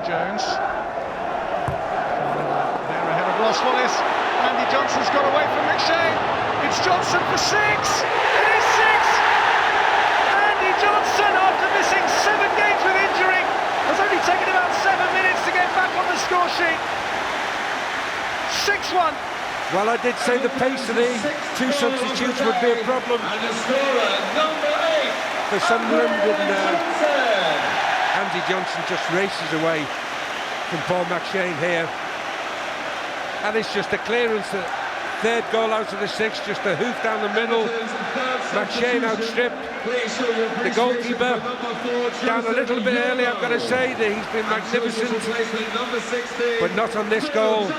Jones. There ahead of Ross Wallace. Andy Johnson's got away from McShane. It's Johnson for 6. It is 6. Andy Johnson, after missing 7 games with injury, has only taken about 7 minutes to get back on the score sheet. 6-1. Well, I did say the pace of the 2 substitutes would be a problem. And the scorer, number 8. For Sunderland, Andy Johnson just races away from Paul McShane here, and it's just a clearance. The third goal out of the 6, just a hoof down the middle. McShane outstripped the goalkeeper, down a little bit early, I've got to say that he's been magnificent, but not on this goal.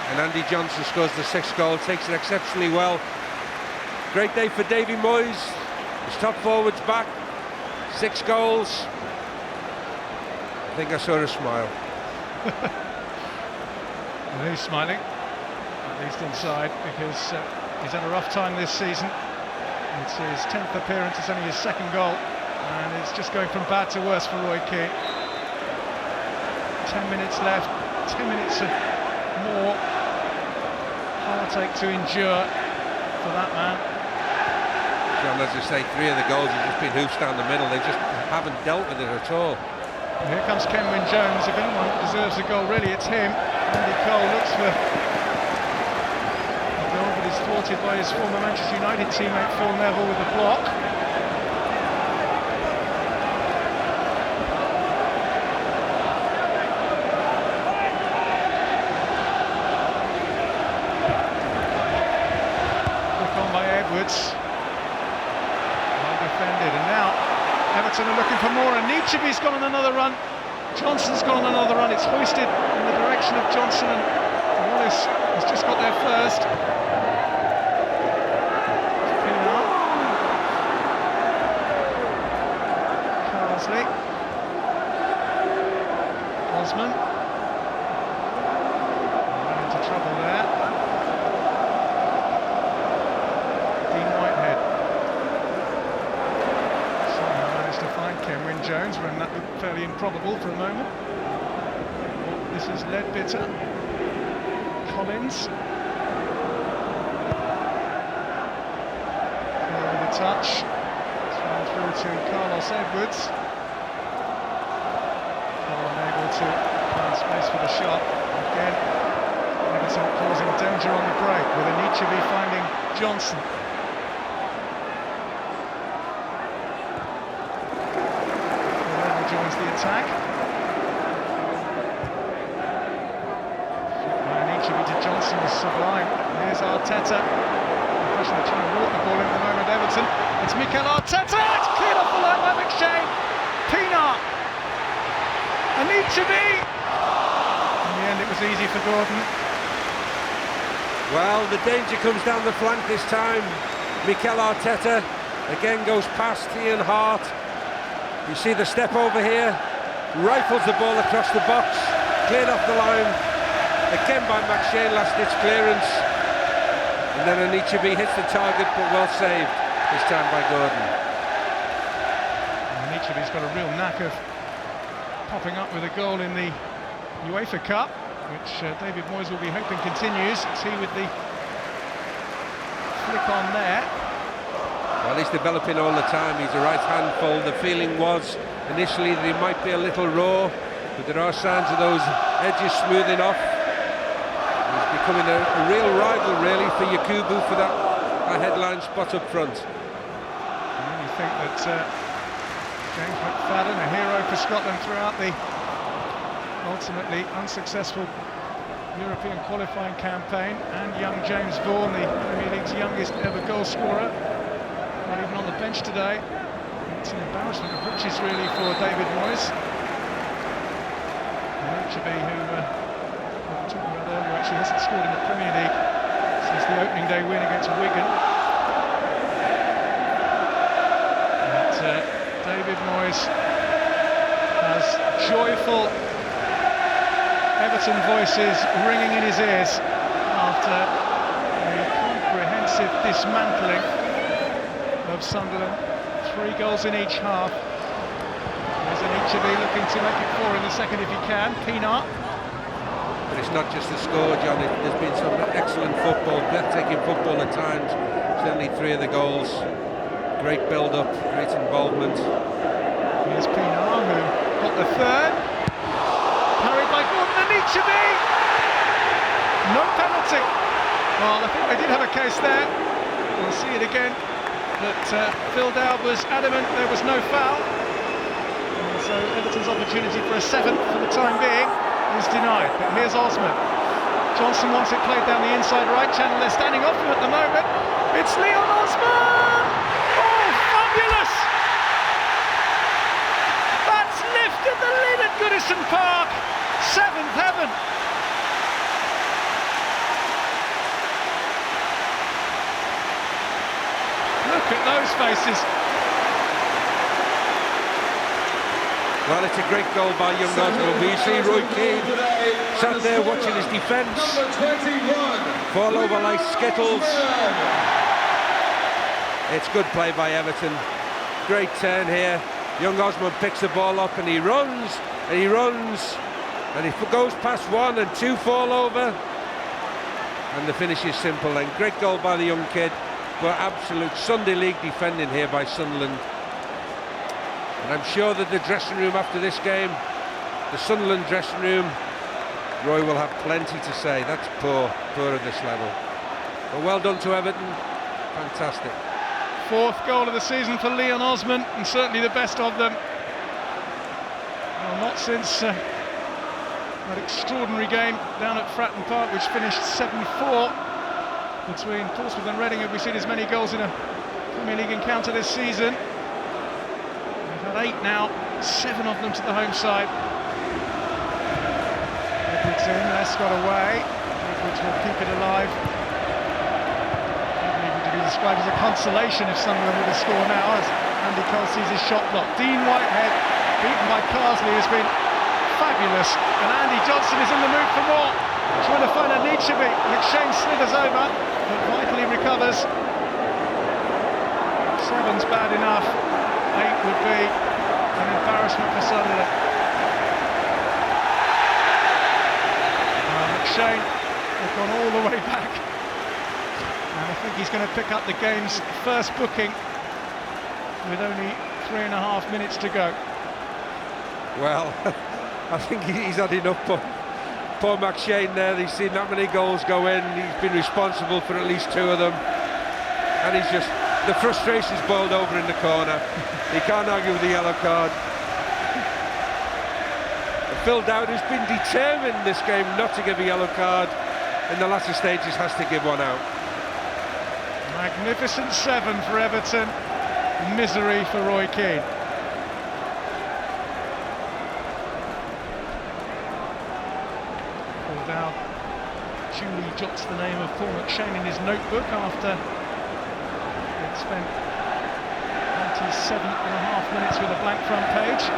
And Andy Johnson scores the 6th goal, takes it exceptionally well. Great day for Davy Moyes, his top forwards back, 6 goals. I think I saw a smile. Well, he's smiling, at least inside, because he's had a rough time this season. It's his 10th appearance, it's only his 2nd goal, and it's just going from bad to worse for Roy Keane. 10 minutes left, 10 minutes of more heartache to endure for that man. John, as I say, 3 of the goals have just been hoofs down the middle. They just haven't dealt with it at all. And here comes Kenwyne Jones. If anyone deserves a goal, really, it's him. Andy Cole looks for a goal, but is thwarted by his former Manchester United teammate Phil Neville with a block. Look on by Edwards. Well defended, and now Everton are looking for more, and Nietzsche's gone on another run. Johnson's gone on another run. It's hoisted in the direction of Johnson, and Wallace has just got there first. Pienaar. Carsley. Osman. Ran into trouble there. Kenwyne Jones, when that looked fairly improbable for a moment. This is Ledbetter. Collins. With a touch. It's run through to Carlos Edwards. Unable to find space for the shot. Again, Everton causing danger on the break, with Nietzsche finding Johnson. Joins the attack. Nietzsche to Johnson was sublime. Here's Arteta. Impression they're trying to walk the ball in at the moment, Everton. It's Mikel Arteta. It's cleared off the line by McShane. Pienaar. And Nietzsche. In the end, it was easy for Gordon. Well, the danger comes down the flank this time. Mikel Arteta again goes past Ian Hart. You see the step over here, rifles the ball across the box, cleared off the line, again by McShane, last-ditch clearance, and then Anichebe hits the target, but well saved this time by Gordon. Anichebe's got a real knack of popping up with a goal in the UEFA Cup, which David Moyes will be hoping continues. It's he with the flick on there. Well, he's developing all the time. He's a right handful. The feeling was initially that he might be a little raw, but there are signs of those edges smoothing off. He's becoming a real rival, really, for Yakubu for that headline spot up front. And you think that James McFadden, a hero for Scotland throughout the ultimately unsuccessful European qualifying campaign, and young James Vaughan, the Premier League's youngest ever goal scorer, not even on the bench today. It's an embarrassment of riches, really, for David Moyes. Anichebe, who we were talking about earlier, actually hasn't scored in the Premier League since the opening day win against Wigan. But David Moyes as joyful Everton voices ringing in his ears after a comprehensive dismantling of Sunderland. 3 goals in each half. There's an Ichibi looking to make it 4 in the second if he can. Pienaar. But it's not just the score, John. There's been some excellent football, breathtaking football at times. Certainly 3 of the goals. Great build-up, great involvement. Here's Pienaar, who got the third. Parried by Gordon and Ichibi. No penalty. Well, I think they did have a case there. We'll see it again. But Phil Dowd was adamant there was no foul. And so Everton's opportunity for a 7th for the time being is denied. But here's Osman. Johnson wants it played down the inside right channel. They're standing off him at the moment. It's Leon Osman! Oh, fabulous! That's lifted the lid at Goodison Park. 7th heaven. Look at those faces. Well, it's a great goal by young Osman. You see Roy Keane sat there watching his defence fall over like skittles. It's good play by Everton. Great turn here. Young Osman picks the ball up and he runs and he runs and he goes past 1 and 2 fall over. And the finish is simple. And great goal by the young kid. But absolute Sunday League defending here by Sunderland. And I'm sure that the dressing room after this game, the Sunderland dressing room, Roy will have plenty to say. That's poor at this level. But well done to Everton. Fantastic. 4th goal of the season for Leon Osman, and certainly the best of them. Well, not since that extraordinary game down at Fratton Park, which finished 7-4 between Portsmouth and Reading have we seen as many goals in a Premier League encounter this season. We've had 8 now, 7 of them to the home side. Edwards in, Les got away. Edwards will keep it alive. To be described as a consolation if Sunderland would have scored now, as Andy Cole sees his shot blocked. Dean Whitehead, beaten by Carsley, has been fabulous, and Andy Johnson is in the mood for more. Trying to find a Ichibi. McShane slithers over, but vitally recovers. 7's bad enough. 8 would be an embarrassment for Sunderland. McShane has gone all the way back. And I think he's going to pick up the game's first booking with only 3.5 minutes to go. Well, I think he's had enough. Poor McShane there. He's seen that many goals go in. He's been responsible for at least 2 of them. And he's just, the frustration's boiled over in the corner. He can't argue with the yellow card. Phil Dowd, who's been determined this game not to give a yellow card, in the latter stages has to give one out. Magnificent 7 for Everton, misery for Roy Keane. Paul Dowd duly jots the name of Paul McShane in his notebook after he'd spent 97.5 minutes with a blank front page.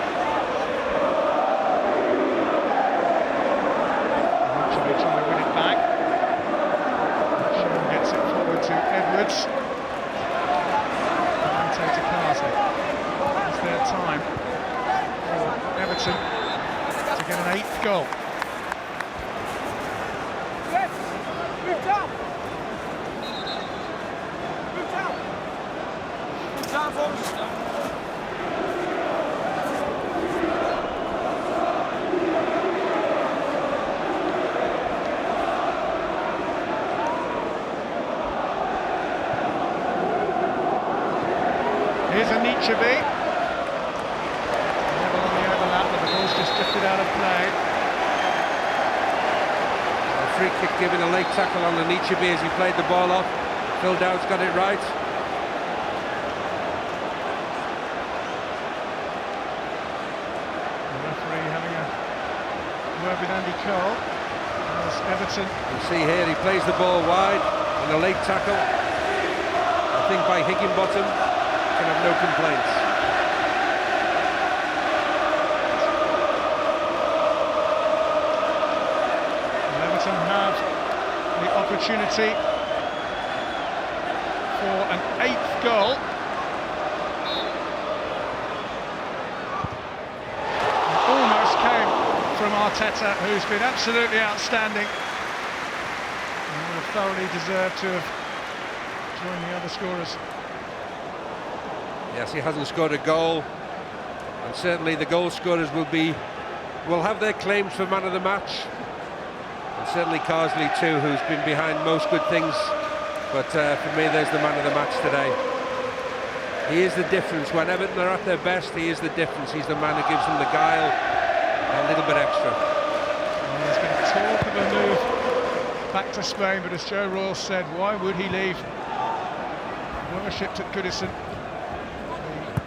Trying to win it back. McShane gets it forward to Edwards. Dante to Carsley. It's their time for Everton to get an 8th goal. Move down! Move down! Move down, folks! Here's a Ichibi. Level on the overlap, but the ball's just drifted out of play. A free kick given, a late tackle on Ichibi as he played the ball off. Phil Dowd's got it right. The referee having a word with Andy Cole. As Everton. You see here, he plays the ball wide and a late tackle. I think by Higginbottom. Can have no complaints. opportunity for an 8th goal. Almost came from Arteta, who's been absolutely outstanding and would have thoroughly deserved to have joined the other scorers. Yes, he hasn't scored a goal, and certainly the goal scorers will have their claims for man of the match, and certainly Carsley too, who's been behind most good things, but for me there's the man of the match today. He is the difference. When Everton are at their best, he is the difference. He's the man who gives them the guile, a little bit extra. And there's been talk of a move back to Spain, but as Joe Royle said, why would he leave? Worshipped at Goodison,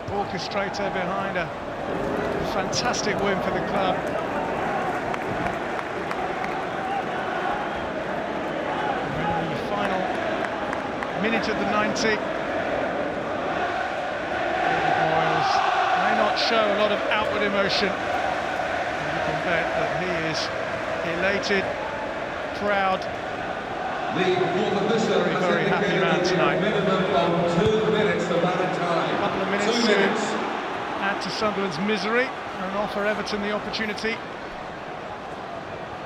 the orchestrator behind a fantastic win for the club. And in the final minute of the 90, Moyes may not show a lot of outward emotion. You can bet that he is elated, proud, very happy man tonight. Minimum 2 minutes of added time. A couple of minutes to add to Sunderland's misery and offer Everton the opportunity.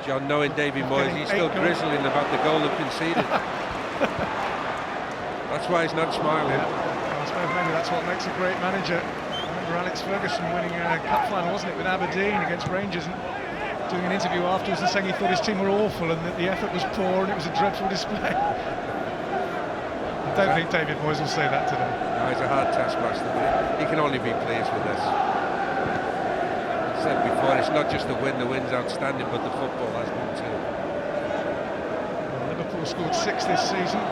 John, knowing Davy Moyes, he's still grizzling about the goal they've conceded. That's why he's not smiling. I suppose maybe that's what makes a great manager. I remember Alex Ferguson winning a cup final, wasn't it, with Aberdeen against Rangers, and doing an interview afterwards and saying he thought his team were awful and that the effort was poor and it was a dreadful display. I don't think David Moyes will say that today. No, he's a hard taskmaster, but he can only be pleased with this. I said before, it's not just the win's outstanding, but the football has been too. Well, Liverpool scored 6 this season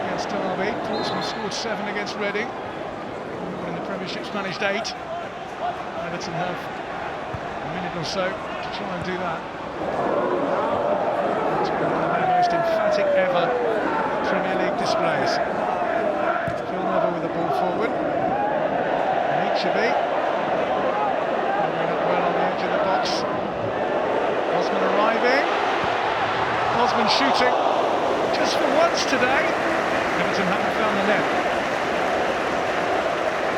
against Derby. Portsmouth scored 7 against Reading. In the Premiership's managed 8. Everton have a minute or so to try and do that. It's been one of their most emphatic ever Premier League displays. Phil Neville with the ball forward. And Ichibi moving up well on the edge of the box. Osman arriving. Osman shooting just for once today. Everton haven't found the net.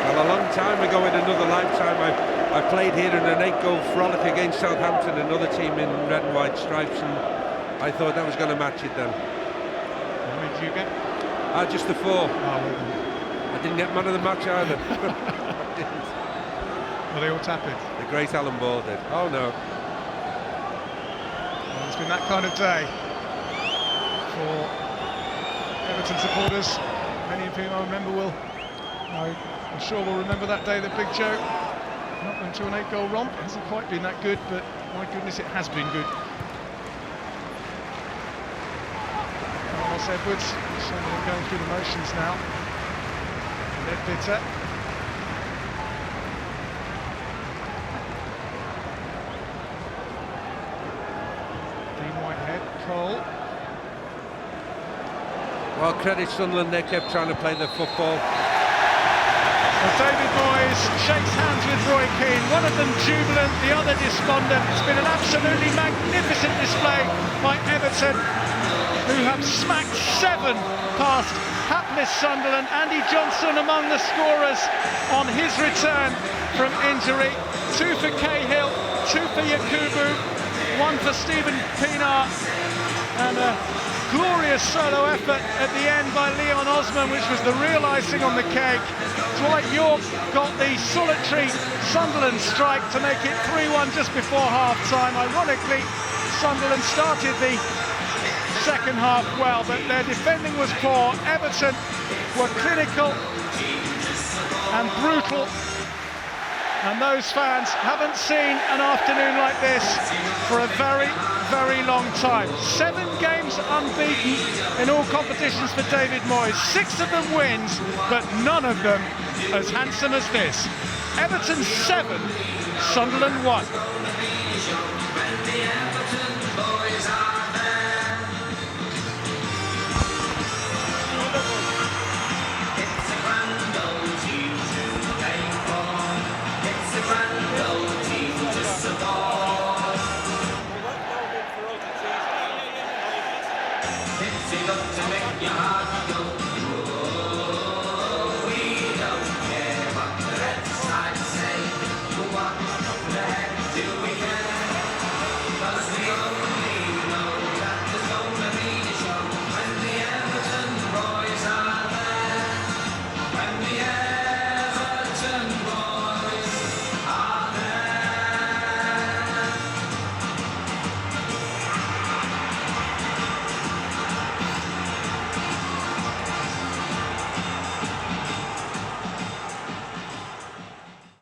Well, a long time ago in another lifetime, I played here in an 8-goal frolic against Southampton, another team in red and white stripes, and I thought that was going to match it then. How many did you get? Just the 4. Oh, well, I didn't get man of the match either. I didn't. well, they all tap it. The great Alan Ball did. Oh no. Well, it's been that kind of day for Everton supporters. Many of whom I remember will, I'm sure will remember that day that Big Joe knocked them to an 8-goal romp. It hasn't quite been that good, but my goodness, it has been good. Carlos Edwards, certainly going through the motions now. Ledbitter. Dean Whitehead, Cole. Well, credit Sunderland, they kept trying to play their football. Well, David Moyes shakes hands with Roy Keane, one of them jubilant, the other despondent. It's been an absolutely magnificent display by Everton, who have smacked 7 past hapless Sunderland. Andy Johnson among the scorers on his return from injury. 2 for Cahill, 2 for Yakubu, 1 for Stephen Pienaar, and a glorious solo effort at the end by Leon Osman, which was the real icing on the cake. Dwight Yorke got the solitary Sunderland strike to make it 3-1 just before half-time. Ironically, Sunderland started the second half well, but their defending was poor. Everton were clinical and brutal, and those fans haven't seen an afternoon like this for a very, very long time. 7 games unbeaten in all competitions for David Moyes. 6 of them wins, but none of them as handsome as this. Everton 7, Sunderland 1. See the